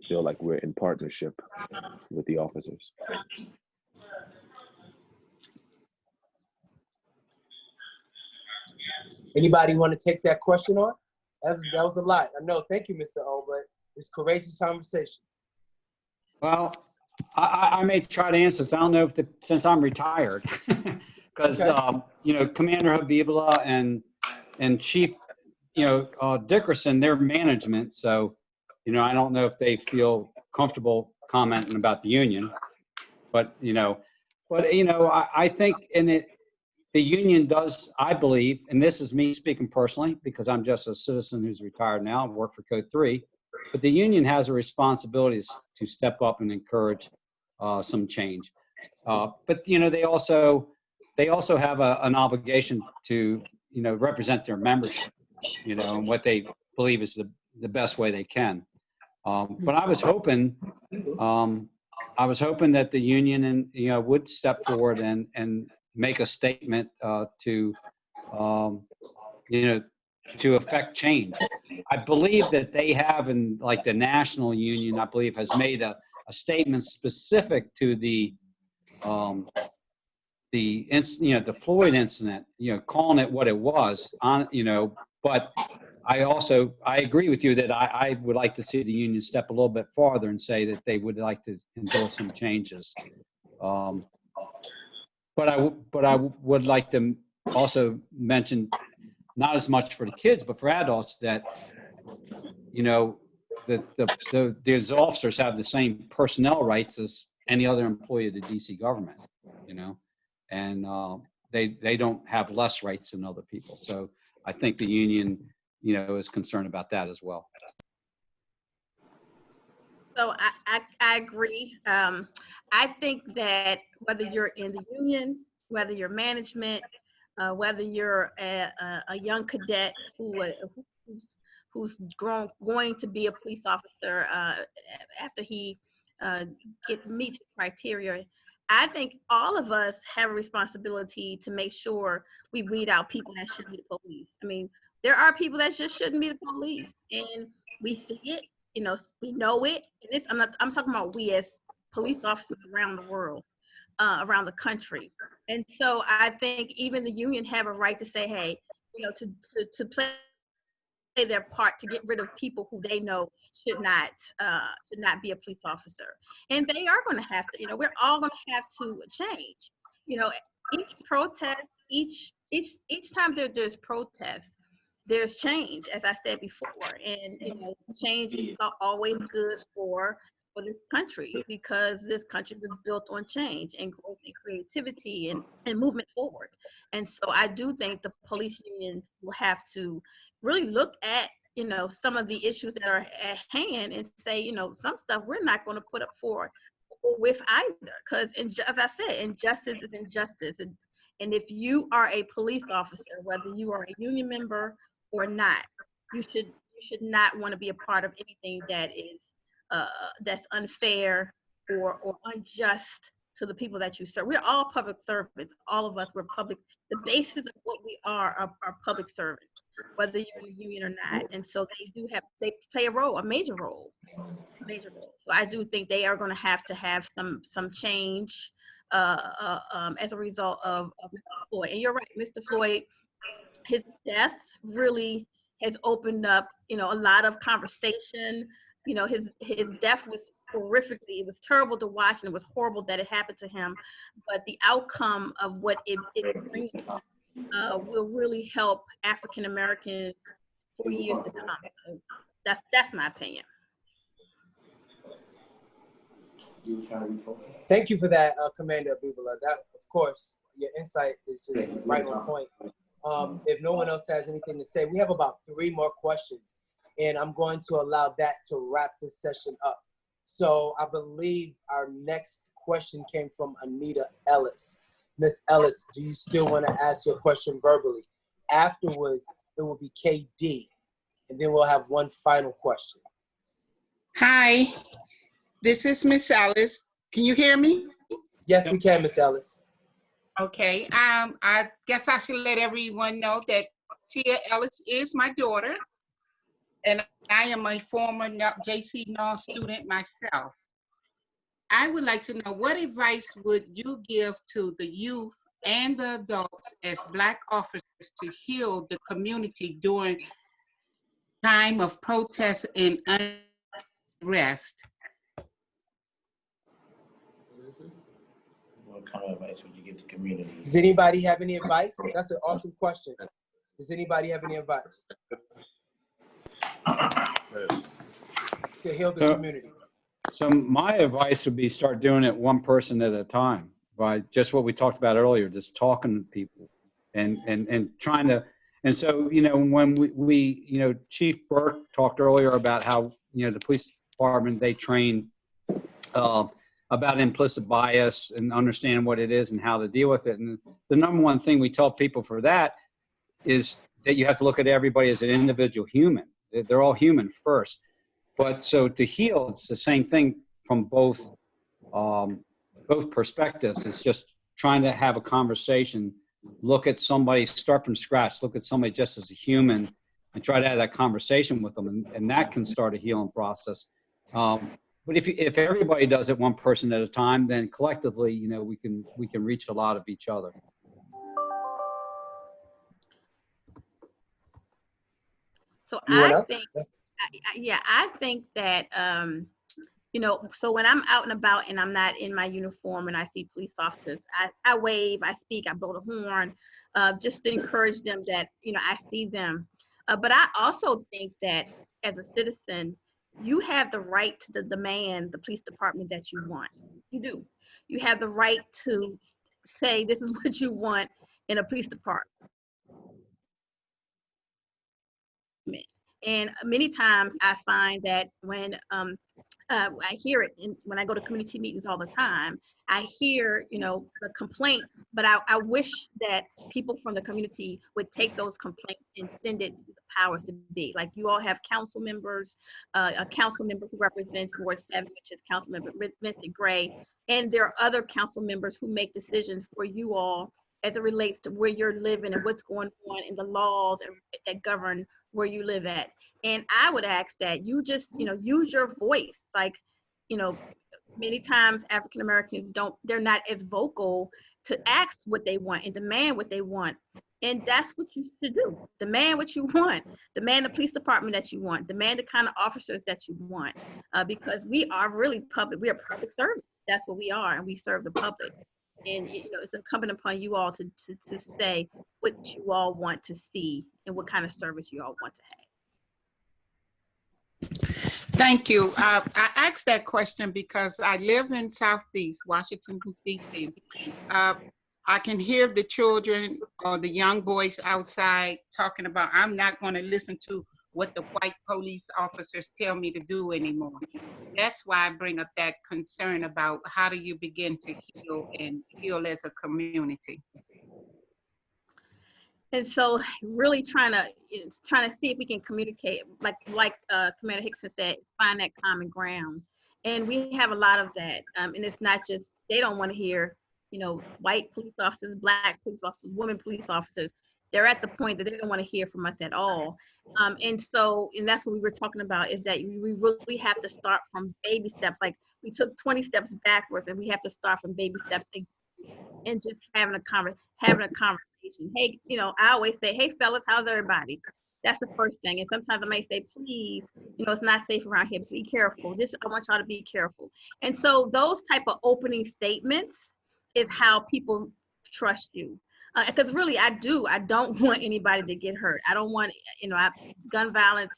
Speaker 15: feel like we're in partnership with the officers?
Speaker 1: Anybody want to take that question on? That was a lot. I know. Thank you, Mr. O, but it's courageous conversation.
Speaker 14: Well, I may try to answer this. I don't know since I'm retired, because
Speaker 1: Okay.
Speaker 14: you know, Commander Habibullah and Chief, you know, Dickerson, they're management. So, you know, I don't know if they feel comfortable commenting about the union, but you know, I think the union does, I believe, and this is me speaking personally because I'm just a citizen who's retired now, I work for Code 3, but the union has a responsibility to step up and encourage some change. But, you know, they also have an obligation to, you know, represent their membership, you know, and what they believe is the best way they can. But I was hoping that the union would step forward and make a statement to affect change. I believe that they have, in like the national union, I believe has made a statement specific to the Floyd incident, calling it what it was but I agree with you that I would like to see the union step a little bit farther and say that they would like to endorse some changes. But I would like to also mention, not as much for the kids, but for adults, that these officers have the same personnel rights as any other employee of the DC government, and they don't have less rights than other people. So I think the union, is concerned about that as well.
Speaker 6: So I agree. I think that whether you're in the union, whether you're management, whether you're a young cadet going to be a police officer after he meets criteria. I think all of us have a responsibility to make sure we weed out people that shouldn't be the police. I mean, there are people that just shouldn't be the police, and we see it. You know, we know it. And I'm talking about we as police officers around the world, around the country. And so I think even the union have a right to say, hey, you know, to play their part to get rid of people who they know should not be a police officer. And they are going to have to, you know, we're all going to have to change. You know, each protest, each time there's protest, there's change, as I said before. And you know, change is always good for this country, because this country was built on change and growth and creativity and movement forward. And so I do think the police union will have to really look at, you know, some of the issues that are at hand and say, you know, some stuff we're not going to put up for or with either, because as I said, injustice is injustice. And if you are a police officer, whether you are a union member or not, you should not want to be a part of anything that is that's unfair or unjust to the people that you serve. We're all public servants. All of us, we're public. The basis of what we are public servants, whether you're in a union or not. And so they play a major role. So I do think they are going to have some change as a result of Mr. Floyd. And you're right, Mr. Floyd, his death really has opened up, you know, a lot of conversation. You know, his death was horrifically, it was terrible to watch, and it was horrible that it happened to him. But the outcome of what it brings will really help African Americans for years to come. So that's my opinion.
Speaker 1: Thank you for that, Commander Abibullah. That, of course, your insight is just right on point. If no one else has anything to say, we have about 3 more questions, and I'm going to allow that to wrap this session up. So I believe our next question came from Anita Ellis. Miss Ellis, do you still want to ask your question verbally? Afterwards, it will be KD, and then we'll have one final question.
Speaker 16: Hi, this is Miss Ellis. Can you hear me?
Speaker 1: Yes, we can, Miss Ellis.
Speaker 16: Okay, I guess I should let everyone know that Tia Ellis is my daughter, and I am a former JC Null student myself. I would like to know, what advice would you give to the youth and the adults as Black officers to heal the community during time of protest and unrest?
Speaker 17: What kind of advice would you give to community?
Speaker 1: Does anybody have any advice? That's an awesome question. Does anybody have any advice to heal the community?
Speaker 14: So my advice would be start doing it one person at a time, by just what we talked about earlier, just talking to people and trying to. And so, you know, when we you know, Chief Burke talked earlier about how, you know, the police department, they train about implicit bias and understanding what it is and how to deal with it. And the number one thing we tell people for that is that you have to look at everybody as an individual human. They're all human first. But so to heal, it's the same thing from both perspectives. It's just trying to have a conversation, look at somebody, start from scratch, look at somebody just as a human and try to have that conversation with them. And that can start a healing process. But if everybody does it one person at a time, then collectively, you know, we can reach a lot of each other.
Speaker 6: So I think that, you know, so when I'm out and about and I'm not in my uniform and I see police officers, I wave, I speak, I blow the horn, just to encourage them that, you know, I see them. But I also think that as a citizen, you have the right to demand the police department that you want. You do. You have the right to say this is what you want in a police department. And many times I find that when I hear it when I go to community meetings all the time, I hear, you know, the complaints, but I wish that people from the community would take those complaints and send it to the powers to be. Like you all have council members, a council member who represents Ward 7, which is Council Member Vincent Gray, and there are other council members who make decisions for you all as it relates to where you're living and what's going on in the laws that govern where you live at. And I would ask that you just, use your voice. Like, many times African Americans they're not as vocal to ask what they want and demand what they want. And that's what you should do. Demand what you want. Demand the police department that you want. Demand the kind of officers that you want. Because we are really public. We are public servants. That's what we are, and we serve the public. And it's incumbent upon you all to say what you all want to see and what kind of service you all want to have.
Speaker 16: Thank you. I asked that question because I live in Southeast Washington, D.C. I can hear the children or the young boys outside talking about, I'm not going to listen to what the white police officers tell me to do anymore. That's why I bring up that concern about how do you begin to heal and heal as a community.
Speaker 6: And so really trying to see if we can communicate, like Commander Hickson said, find that common ground. And we have a lot of that. And it's not just, they don't want to hear, white police officers, black police officers, women police officers. They're at the point that they don't want to hear from us at all. And that's what we were talking about, is that we really have to start from baby steps. Like we took 20 steps backwards, and we have to start from baby steps and just having a conversation. Hey, I always say, hey fellas, how's everybody? That's the first thing. And sometimes I may say, please, it's not safe around here, but be careful. I want y'all to be careful. And so those type of opening statements is how people trust you. Because really, I don't want anybody to get hurt. I don't want, gun violence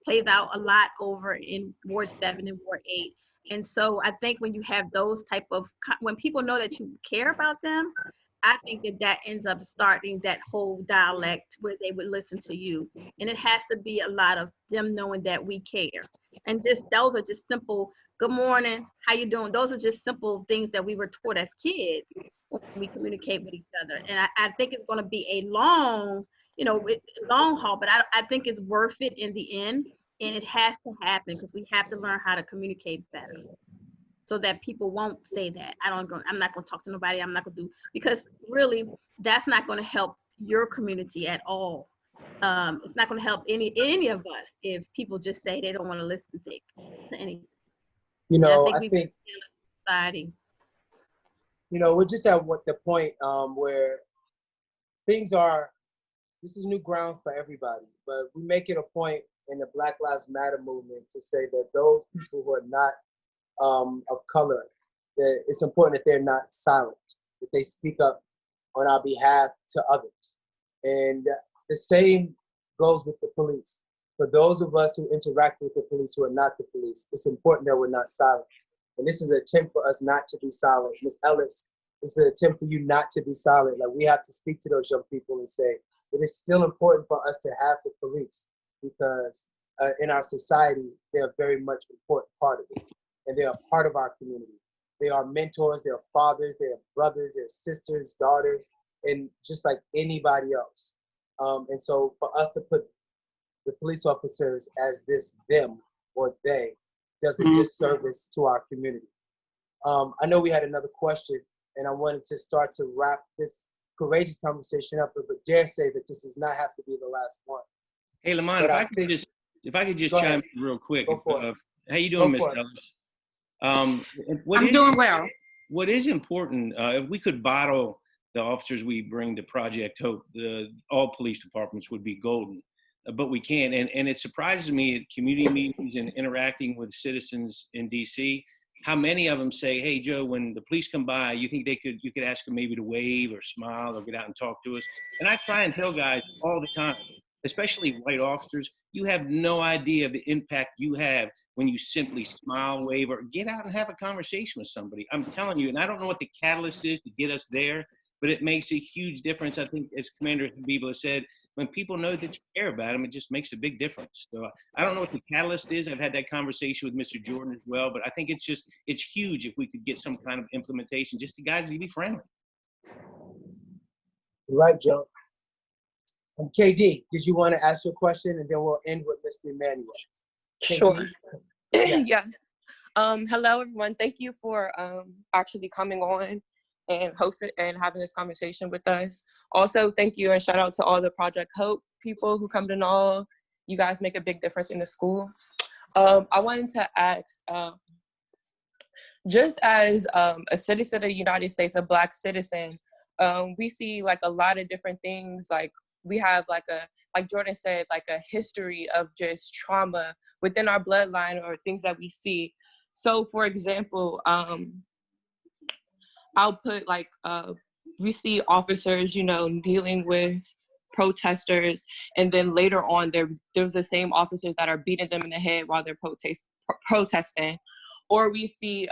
Speaker 6: plays out a lot over in Ward 7 and Ward 8. And so I think when you have those when people know that you care about them, I think that ends up starting that whole dialect where they would listen to you. And it has to be a lot of them knowing that we care. And those are just simple, good morning, how you doing? Those are just simple things that we were taught as kids when we communicate with each other. And I think it's going to be a long haul, but I think it's worth it in the end. And it has to happen because we have to learn how to communicate better so that people won't say that. I'm not going to talk to nobody. I'm not going to do, because really that's not going to help your community at all. It's not going to help any of us if people just say they don't want to listen to anything.
Speaker 1: I think
Speaker 6: society.
Speaker 1: We're just at the point where this is new ground for everybody, but we make it a point in the Black Lives Matter movement to say that those people who are not of color, that it's important that they're not silent, that they speak up on our behalf to others. And the same goes with the police. For those of us who interact with the police who are not the police, it's important that we're not silent. And this is an attempt for us not to be silent. Ms. Ellis, this is an attempt for you not to be silent. Like, we have to speak to those young people and say, it is still important for us to have the police, because in our society, they're a very much important part of it. And they're a part of our community. They are mentors, they're fathers, they're brothers, they're sisters, daughters, and just like anybody else. And so for us to put the police officers as this them or they does a disservice to our community. I know we had another question, and I wanted to start to wrap this courageous conversation up, but dare say that this does not have to be the last one.
Speaker 9: Hey, Lamont, if I could just chime in real quick. How you doing, Ms. Ellis?
Speaker 16: I'm doing well.
Speaker 9: What is important, if we could bottle the officers we bring to Project Hope, all police departments would be golden, but we can't. And it surprises me at community meetings and interacting with citizens in DC, how many of them say, hey, Joe, when the police come by, you think you could ask them maybe to wave or smile or get out and talk to us? And I try and tell guys all the time, especially white officers, you have no idea of the impact you have when you simply smile, wave, or get out and have a conversation with somebody. I'm telling you, and I don't know what the catalyst is to get us there, but it makes a huge difference. I think, as Commander Habibullah said, when people know that you care about them, it just makes a big difference. So I don't know what the catalyst is. I've had that conversation with Mr. Jordan as well, but I think it's huge if we could get some kind of implementation, just to guys to be friendly.
Speaker 1: Right, Joe. KD, did you want to ask your question, and then we'll end with Mr. Emmanuel? KD?
Speaker 18: Sure.
Speaker 1: Yeah.
Speaker 18: Yeah. Hello, everyone. Thank you for actually coming on and hosting and having this conversation with us. Also, thank you and shout out to all the Project Hope people who come to Null. You guys make a big difference in the school. I wanted to ask, just as a citizen of the United States, a Black citizen, we see like a lot of different things. Like we have like Jordan said, like a history of just trauma within our bloodline or things that we see. So for example, I'll put like, we see officers, you know, dealing with protesters, and then later on there's the same officers that are beating them in the head while they're protesting. Or we see,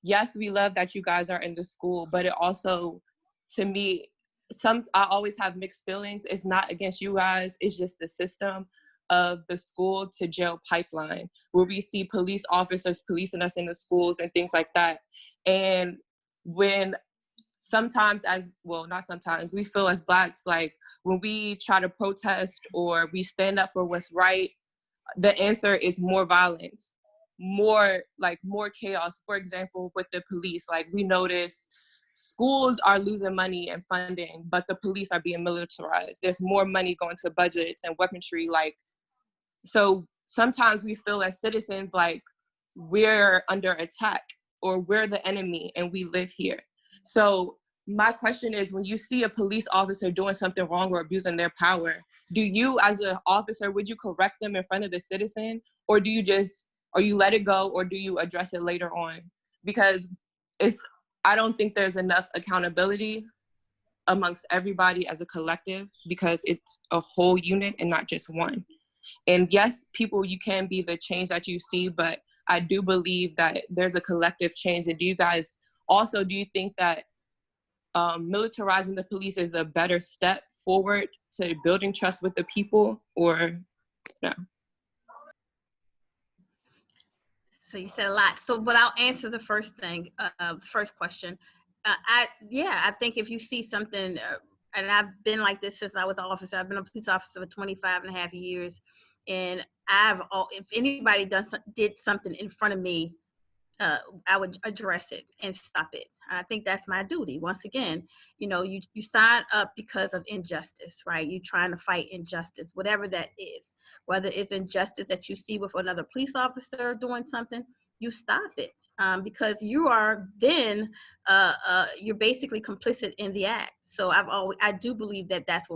Speaker 18: yes, we love that you guys are in the school, but it also, to me, I always have mixed feelings. It's not against you guys, it's just the system of the school to jail pipeline, where we see police officers policing us in the schools and things like that. And when sometimes, not sometimes, we feel as Blacks, like when we try to protest or we stand up for what's right, the answer is more violence, more chaos. For example, with the police, like we notice schools are losing money and funding, but the police are being militarized. There's more money going to budgets and weaponry. So sometimes we feel as citizens like we're under attack or we're the enemy and we live here. So my question is, when you see a police officer doing something wrong or abusing their power, do you as an officer, would you correct them in front of the citizen, or do you let it go, or do you address it later on? Because I don't think there's enough accountability amongst everybody as a collective, because it's a whole unit and not just one. And yes, people, you can be the change that you see, but I do believe that there's a collective change. And do you think that militarizing the police is a better step forward to building trust with the people, or no?
Speaker 6: So you said a lot. So, but I'll answer the first thing, first question. I think if you see something, and I've been like this since I was an officer. I've been a police officer for 25 and a half years. And if anybody did something in front of me, I would address it and stop it. I think that's my duty. Once again, you know, you sign up because of injustice, right? You're trying to fight injustice, whatever that is. Whether it's injustice that you see with another police officer doing something, you stop it. Because you are then, you're basically complicit in the act. So I do believe that that's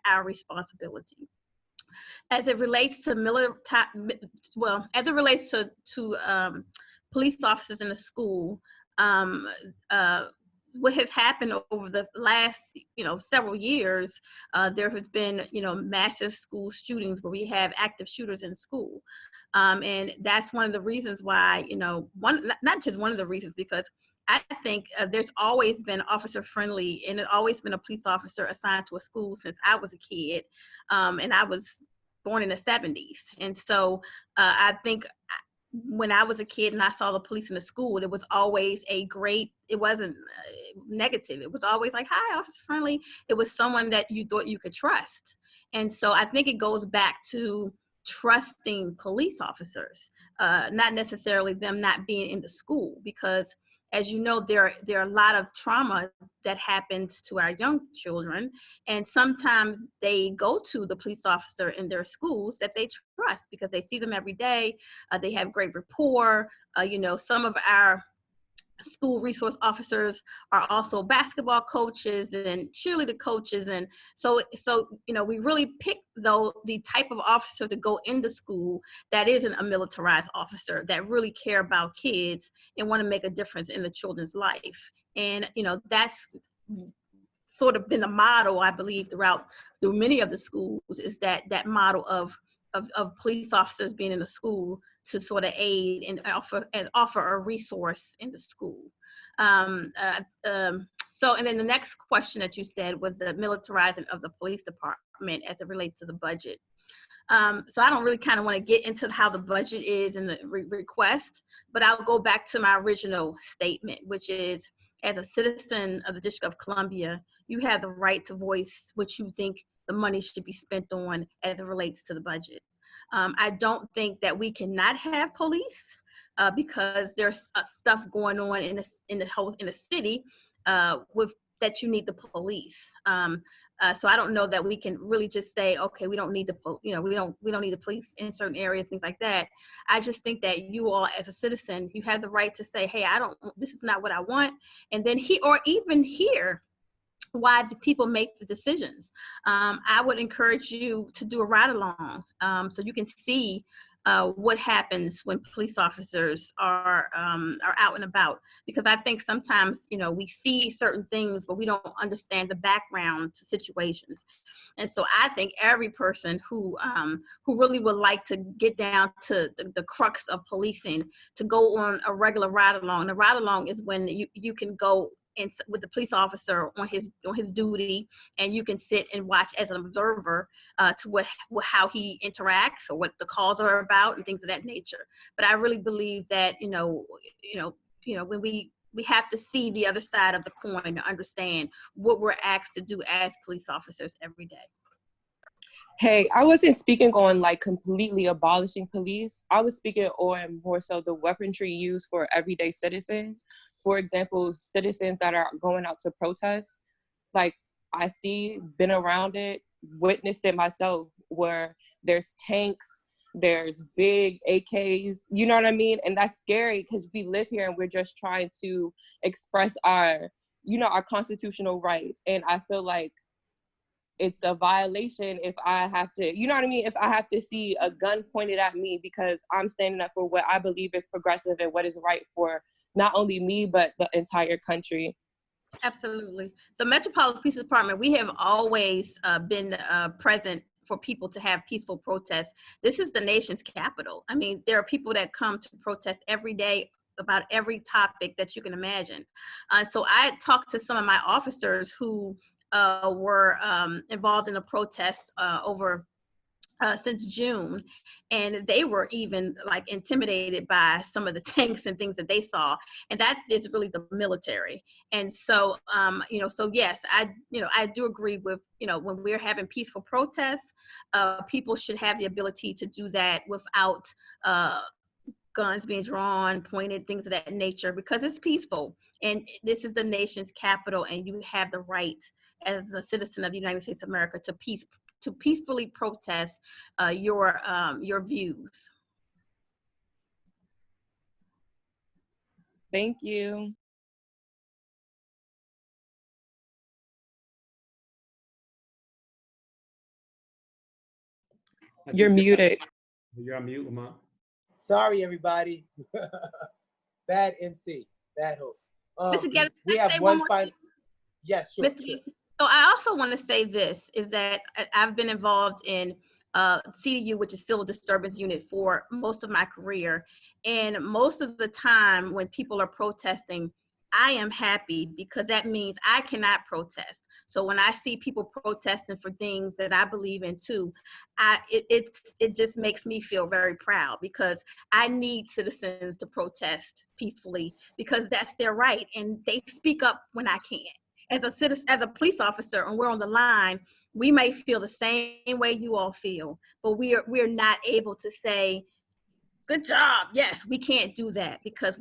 Speaker 6: our responsibility. As it relates to police officers in the school, what has happened over the last, several years, there has been, massive school shootings where we have active shooters in school. And that's one of the reasons why, not just one of the reasons, because I think there's always been officer friendly, and there's always been a police officer assigned to a school since I was a kid. And I was born in the 70s. And so I think when I was a kid and I saw the police in the school, it was always it wasn't negative. It was always like, hi, officer friendly. It was someone that you thought you could trust. And so I think it goes back to trusting police officers, not necessarily them not being in the school, because as you know, there are a lot of trauma that happens to our young children, and sometimes they go to the police officer in their schools that they trust because they see them every day. They have great rapport. Some of our school resource officers are also basketball coaches and cheerleader coaches, and so we really pick the type of officer to go into school that isn't a militarized officer, that really care about kids and want to make a difference in the children's life. And that's sort of been the model, I believe, through many of the schools, is that model of police officers being in the school to sort of aid and offer a resource in the school. So, and then the next question that you said was the militarizing of the police department as it relates to the budget. So I don't really kind of want to get into how the budget is and the request, but I'll go back to my original statement, which is, as a citizen of the District of Columbia, you have the right to voice what you think the money should be spent on as it relates to the budget. I don't think that we cannot have police because there's stuff going on in the city with that you need the police. So I don't know that we can really just say, okay, we don't need we don't need the police in certain areas, things like that. I just think that you all, as a citizen, you have the right to say, hey, this is not what I want, and then even hear why do people make the decisions. I would encourage you to do a ride along so you can see what happens when police officers are out and about, because I think sometimes we see certain things but we don't understand the background to situations. And so I think every person who really would like to get down to the crux of policing to go on a regular ride along. The ride along is when you can go and with the police officer on his duty, and you can sit and watch as an observer to how he interacts or what the calls are about and things of that nature. But I really believe that when we have to see the other side of the coin to understand what we're asked to do as police officers every day.
Speaker 18: Hey, I wasn't speaking on like completely abolishing police. I was speaking on more so the weaponry used for everyday citizens. For example, citizens that are going out to protest. Like I been around it, witnessed it myself, where there's tanks, there's big AKs, you know what I mean? And that's scary because we live here and we're just trying to express our constitutional rights. And I feel like it's a violation if I have to, you know what I mean? If I have to see a gun pointed at me because I'm standing up for what I believe is progressive and what is right for not only me, but the entire country.
Speaker 6: Absolutely. The Metropolitan Police Department, we have always been present for people to have peaceful protests. This is the nation's capital. I mean, there are people that come to protest every day about every topic that you can imagine. So I talked to some of my officers who were involved in a protest over since June, and they were even like intimidated by some of the tanks and things that they saw, and that is really the military. And so so yes, I do agree with when we're having peaceful protests, people should have the ability to do that without guns being drawn, pointed, things of that nature, because it's peaceful. And this is the nation's capital, and you have the right as a citizen of the United States of America to peacefully protest your views.
Speaker 18: Thank you. You're muted.
Speaker 12: You're on mute, Lamont.
Speaker 1: Sorry, everybody. Bad MC, bad host.
Speaker 6: Mr. Geddes,
Speaker 1: we have one final. Yes, sure.
Speaker 6: So I also want to say this, is that I've been involved in CDU, which is Civil Disturbance Unit, for most of my career. And most of the time when people are protesting, I am happy because that means I cannot protest. So when I see people protesting for things that I believe in too, it just makes me feel very proud, because I need citizens to protest peacefully because that's their right, and they speak up when I can't. As a citizen, as a police officer, and we're on the line, we may feel the same way you all feel, but we're not able to say, good job. Yes, we can't do that because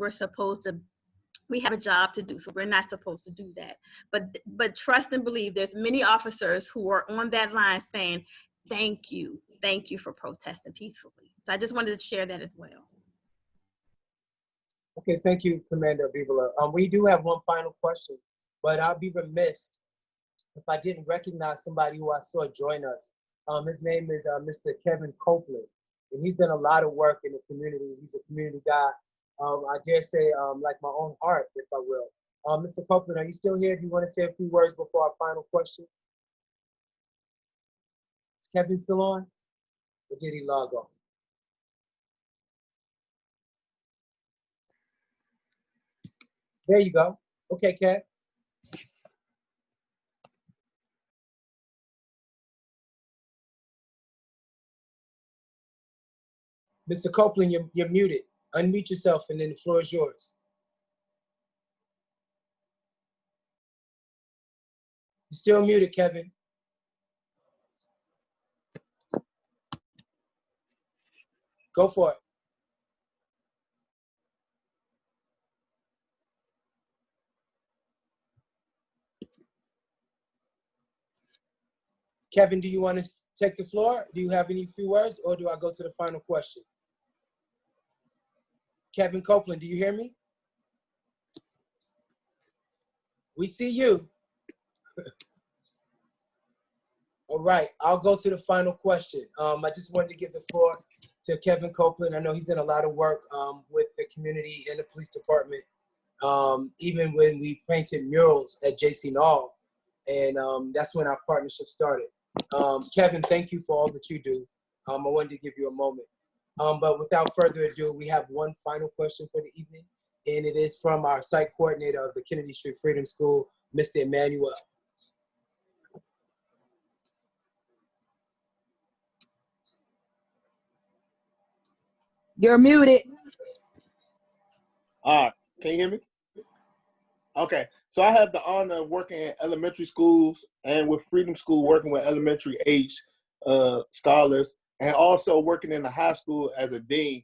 Speaker 6: we have a job to do, so we're not supposed to do that. But trust and believe, there's many officers who are on that line saying, thank you for protesting peacefully. So I just wanted to share that as well.
Speaker 1: Okay, thank you, Commander Bibula. We do have one final question, but I'll be remiss if I didn't recognize somebody who I saw join us. His name is Mr. Kevin Copeland, and he's done a lot of work in the community. He's a community guy. I dare say, like my own heart, if I will. Mr. Copeland, are you still here? Do you want to say a few words before our final question? Is Kevin still on? Or did he log off? There you go. Okay, Kev. Mr. Copeland, you're muted. Unmute yourself, and then the floor is yours. You're still muted, Kevin. Go for it. Kevin, do you want to take the floor? Do you have any few words, or do I go to the final question? Kevin Copeland, do you hear me? We see you. All right, I'll go to the final question. I just wanted to give the floor to Kevin Copeland. I know he's done a lot of work with the community and the police department, even when we painted murals at JC Knoll, and that's when our partnership started. Kevin, thank you for all that you do. I wanted to give you a moment. But without further ado, we have one final question for the evening, and it is from our site coordinator of the Kennedy Street Freedom School, Mr. Emmanuel.
Speaker 3: You're muted.
Speaker 11: All right, can you hear me? Okay, so I have the honor of working at elementary schools and with Freedom School, working with elementary age scholars, and also working in the high school as a dean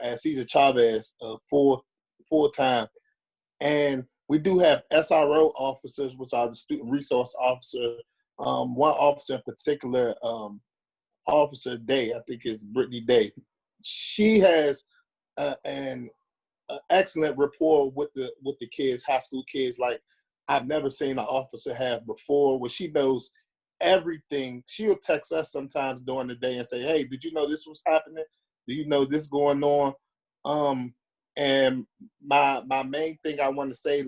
Speaker 11: at Cesar Chavez full time. And we do have SRO officers, which are the student resource officer. One officer in particular, Officer Day, I think it's Brittany Day. She has an excellent rapport with the kids, high school kids, like I've never seen an officer have before, where she knows everything. She'll text us sometimes during the day and say, hey, did you know this was happening? Do you know this going on? And my main thing I want to say,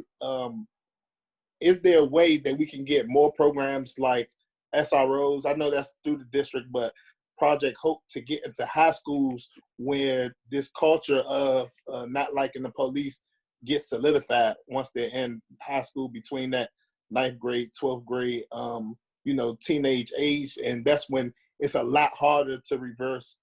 Speaker 11: is there a way that we can get more programs like SROs? I know that's through the district, but Project Hope to get into high schools where this culture of not liking the police gets solidified once they're in high school, between that 9th grade, 12th grade, teenage age. And that's when it's a lot harder to reverse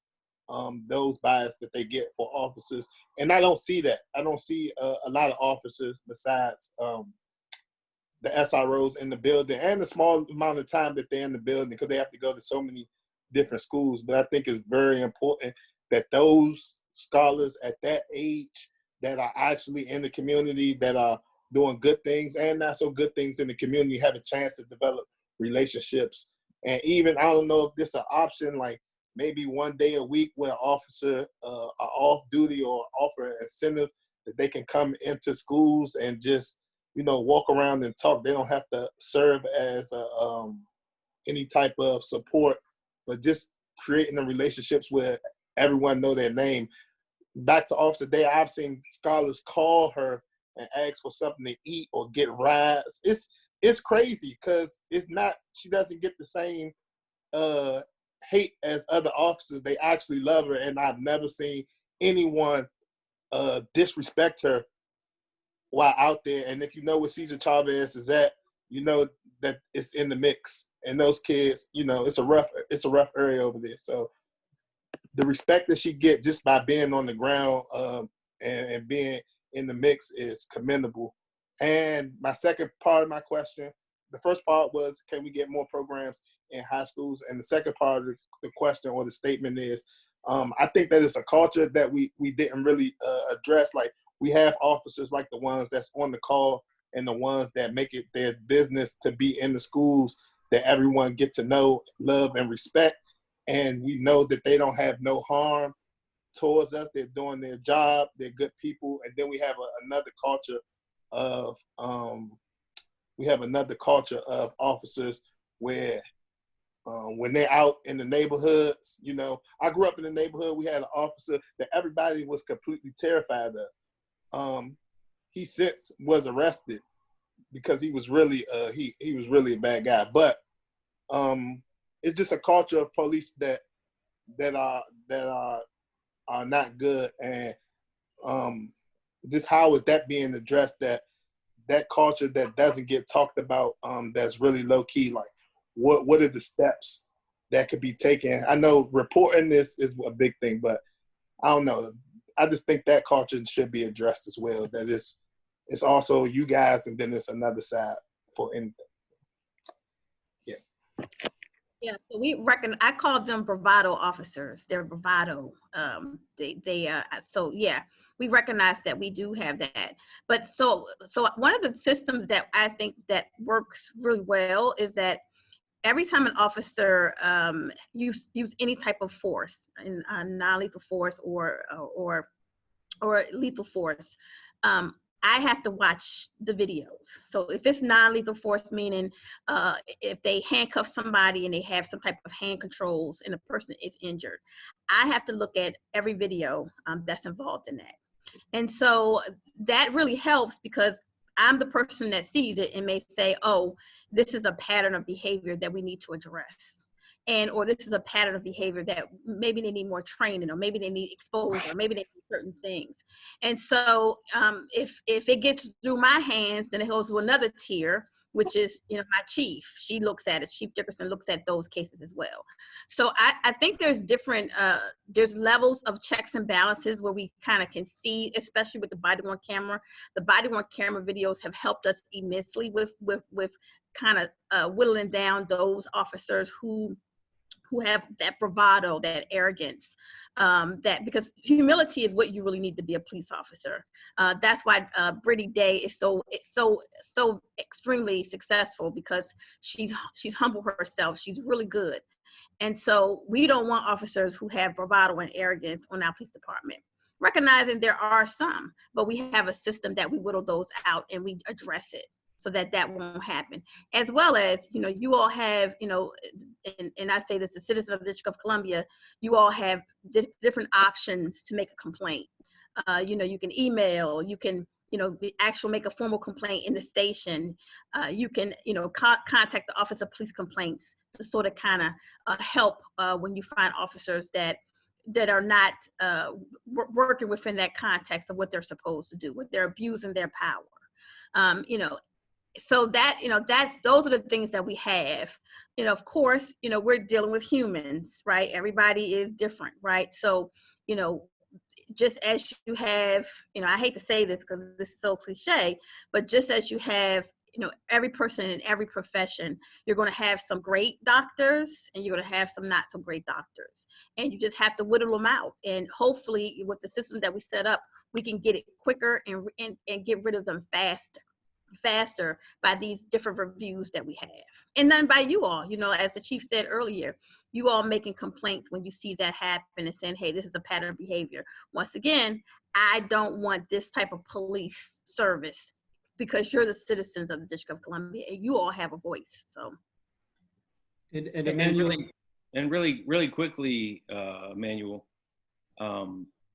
Speaker 11: those bias that they get for officers. And I don't see that. I don't see a lot of officers besides the SROs in the building, and the small amount of time that they're in the building, because they have to go to so many different schools. But I think it's very important that those scholars at that age that are actually in the community, that are doing good things and not so good things in the community, have a chance to develop relationships. And even, I don't know if this is an option, like maybe one day a week when an officer are off duty, or offer an incentive that they can come into schools and just, walk around and talk. They don't have to serve as any type of support, but just creating the relationships where everyone know their name. Back to Officer Day, I've seen scholars call her and ask for something to eat or get rides. It's crazy, because it's not, she doesn't get the same hate as other officers. They actually love her, and I've never seen anyone disrespect her while out there. And if you know where Cesar Chavez is at, you know that it's in the mix. And those kids, it's a rough area over there. So the respect that she get just by being on the ground and being in the mix is commendable. And my second part of my question, the first part was, can we get more programs in high schools? And the second part of the question or the statement is, I think that it's a culture that we didn't really address. Like, we have officers like the ones that's on the call and the ones that make it their business to be in the schools that everyone get to know, love, and respect. And we know that they don't have no harm towards us. They're doing their job. They're good people. And then we have another culture of officers where when they're out in the neighborhoods, I grew up in the neighborhood. We had an officer that everybody was completely terrified of. He since was arrested because he was really he was really a bad guy. But it's just a culture of police that are not good. And just how is that being addressed? That culture that doesn't get talked about, that's really low key. Like, what are the steps that could be taken? I know reporting this is a big thing, but I don't know. I just think that culture should be addressed as well. That it's also you guys, and then it's another side for anything. Yeah.
Speaker 6: Yeah, so I call them bravado officers. They're bravado. So yeah, we recognize that we do have that. But so one of the systems that I think that works really well is that every time an officer use any type of force, non-lethal force or lethal force, I have to watch the videos. So if it's non-lethal force, meaning if they handcuff somebody and they have some type of hand controls and the person is injured, I have to look at every video that's involved in that. And so that really helps because I'm the person that sees it and may say, oh, this is a pattern of behavior that we need to address. Or this is a pattern of behavior that maybe they need more training, or maybe they need exposure, or maybe they need certain things. And so if it gets through my hands, then it goes to another tier, which is, my chief. She looks at it. Chief Dickerson looks at those cases as well. So I think there's different, there's levels of checks and balances where we kind of can see, especially with the body-worn camera. The body-worn camera videos have helped us immensely with kind of whittling down those officers who have that bravado, that arrogance, that because humility is what you really need to be a police officer. That's why Brittany Day is so extremely successful, because she's humble herself. She's really good. And so we don't want officers who have bravado and arrogance on our police department. Recognizing there are some, but we have a system that we whittle those out and we address it, so that won't happen. As well as, you all have, and I say this as citizens of the District of Columbia, you all have different options to make a complaint. You can email, you can, actually make a formal complaint in the station. You can, contact the Office of Police Complaints to sort of kind of help when you find officers that are not working within that context of what they're supposed to do, what they're abusing their power. So that, those are the things that we have. Of course, we're dealing with humans, right? Everybody is different, right? So, just as you have, I hate to say this because this is so cliche, but just as you have, every person in every profession, you're going to have some great doctors and you're going to have some not so great doctors. And you just have to whittle them out. And hopefully with the system that we set up, we can get it quicker and get rid of them faster by these different reviews that we have, and then by you all, as the chief said earlier, you all making complaints when you see that happen and saying, hey, this is a pattern of behavior. Once again, I don't want this type of police service, because you're the citizens of the District of Columbia and you all have a voice. So
Speaker 12: and Emmanuel,
Speaker 9: really quickly, Emmanuel,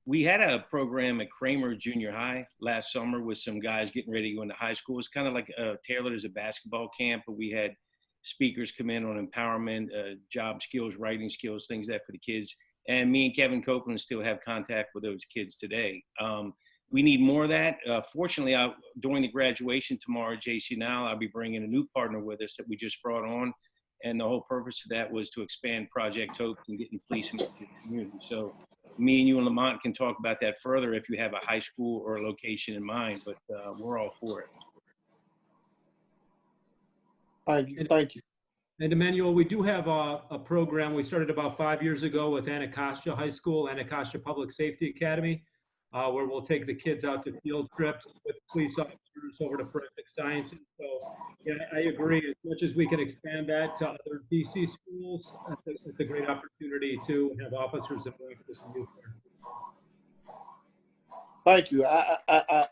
Speaker 9: we had a program at Kramer Junior High last summer with some guys getting ready to go into high school. It's kind of like tailored as a basketball camp, but we had speakers come in on empowerment, job skills, writing skills, things like that for the kids. And me and Kevin Copeland still have contact with those kids today. We need more of that. Fortunately, during the graduation tomorrow at JC Now, I'll be bringing a new partner with us that we just brought on. And the whole purpose of that was to expand Project Hope and getting police into the community. So me and you and Lamont can talk about that further if you have a high school or a location in mind, but we're all for it.
Speaker 11: Thank you.
Speaker 12: And Emmanuel, we do have a program we started about 5 years ago with Anacostia High School, Anacostia Public Safety Academy, where we'll take the kids out to field trips with police officers over to forensic sciences. So yeah, I agree. As much as we can expand that to other DC schools, it's a great opportunity to have officers that work with the youth there.
Speaker 11: Thank you. I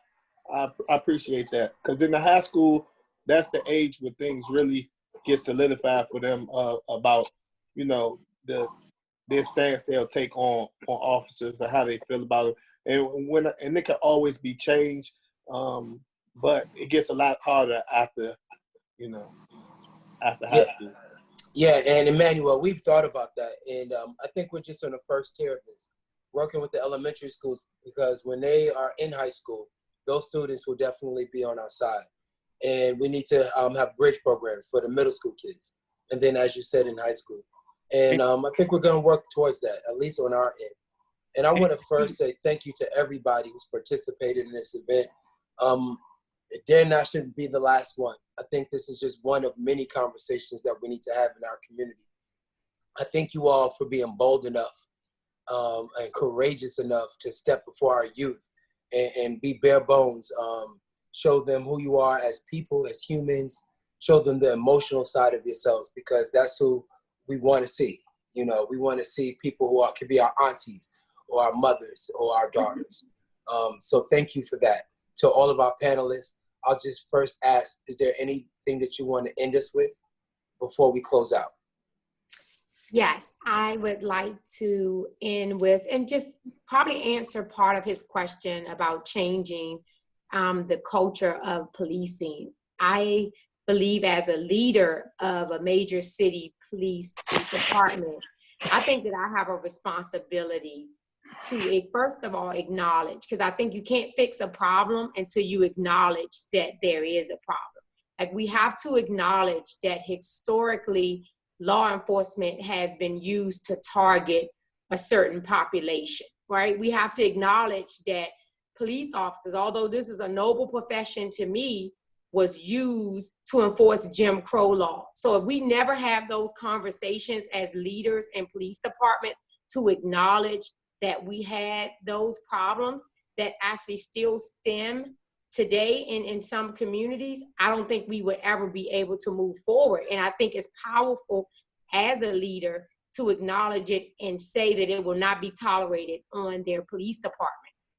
Speaker 11: appreciate that, because in the high school, that's the age where things really get solidified for them about, their stance they'll take on officers and how they feel about it. And it can always be changed, but it gets a lot harder after high school.
Speaker 1: Yeah, and Emmanuel, we've thought about that, and I think we're just on the first tier of this, working with the elementary schools, because when they are in high school, those students will definitely be on our side. And we need to have bridge programs for the middle school kids, and then, as you said, in high school. And I think we're going to work towards that, at least on our end. And I want to first say thank you to everybody who's participated in this event. It dare not shouldn't be the last one. I think this is just one of many conversations that we need to have in our community. I thank you all for being bold enough and courageous enough to step before our youth and be bare bones. Show them who you are as people, as humans. Show them the emotional side of yourselves, because that's who we want to see. You know, we want to see people who could be our aunties or our mothers or our daughters. So thank you for that. To all of our panelists, I'll just first ask, is there anything that you want to end us with before we close out?
Speaker 7: Yes, I would like to end with, and just probably answer part of his question about changing the culture of policing. I believe as a leader of a major city police department, I think that I have a responsibility to, first of all, acknowledge, because I think you can't fix a problem until you acknowledge that there is a problem. Like, we have to acknowledge that historically, law enforcement has been used to target a certain population, right? We have to acknowledge that police officers, although this is a noble profession to me, was used to enforce Jim Crow law. So if we never have those conversations as leaders in police departments to acknowledge that we had those problems that actually still stem today in some communities, I don't think we would ever be able to move forward. And I think it's powerful as a leader to acknowledge it and say that it will not be tolerated on their police department.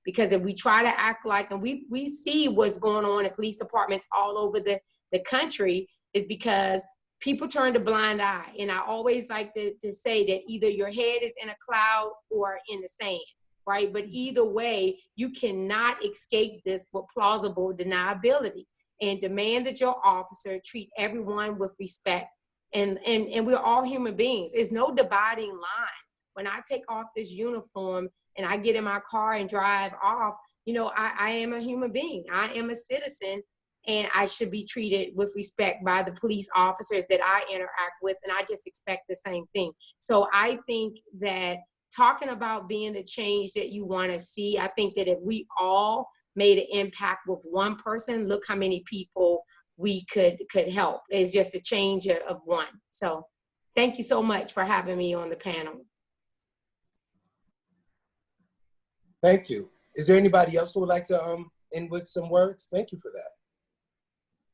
Speaker 7: Because if we try to act like, and we see what's going on in police departments all over the country, is because people turn a blind eye. And I always like to say that either your head is in a cloud or in the sand, right? But either way, you cannot escape this with plausible deniability, and demand that your officer treat everyone with respect. And we're all human beings. There's no dividing line. When I take off this uniform and I get in my car and drive off, you know, I am a human being. I am a citizen, and I should be treated with respect by the police officers that I interact with, and I just expect the same thing. So I think that talking about being the change that you want to see, I think that if we all made an impact with one person, look how many people we could help. It's just a change of one. So thank you so much for having me on the panel.
Speaker 1: Thank you. Is there anybody else who would like to end with some words? Thank you for that.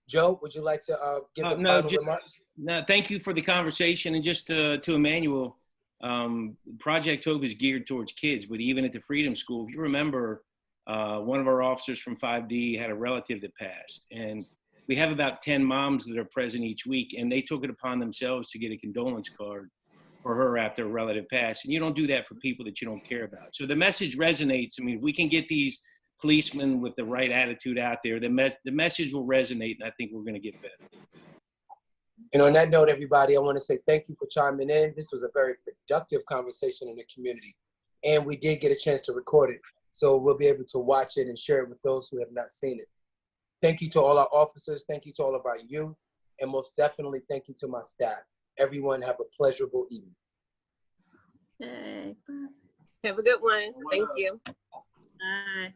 Speaker 1: Joe, would you like to give the final remarks?
Speaker 9: No, thank you for the conversation. And just to Emmanuel, Project Hope is geared towards kids, but even at the Freedom School, if you remember, one of our officers from 5D had a relative that passed. And we have about 10 moms that are present each week, and they took it upon themselves to get a condolence card for her after a relative passed. And you don't do that for people that you don't care about. So the message resonates. I mean, we can get these policemen with the right attitude out there, the message will resonate, and I think we're going to get better.
Speaker 1: And on that note, everybody, I want to say thank you for chiming in. This was a very productive conversation in the community, and we did get a chance to record it. So we'll be able to watch it and share it with those who have not seen it. Thank you to all our officers. Thank you to all of our youth. And most definitely, thank you to my staff. Everyone have a pleasurable evening.
Speaker 6: Okay.
Speaker 13: Have a good one. Thank you.
Speaker 6: Bye.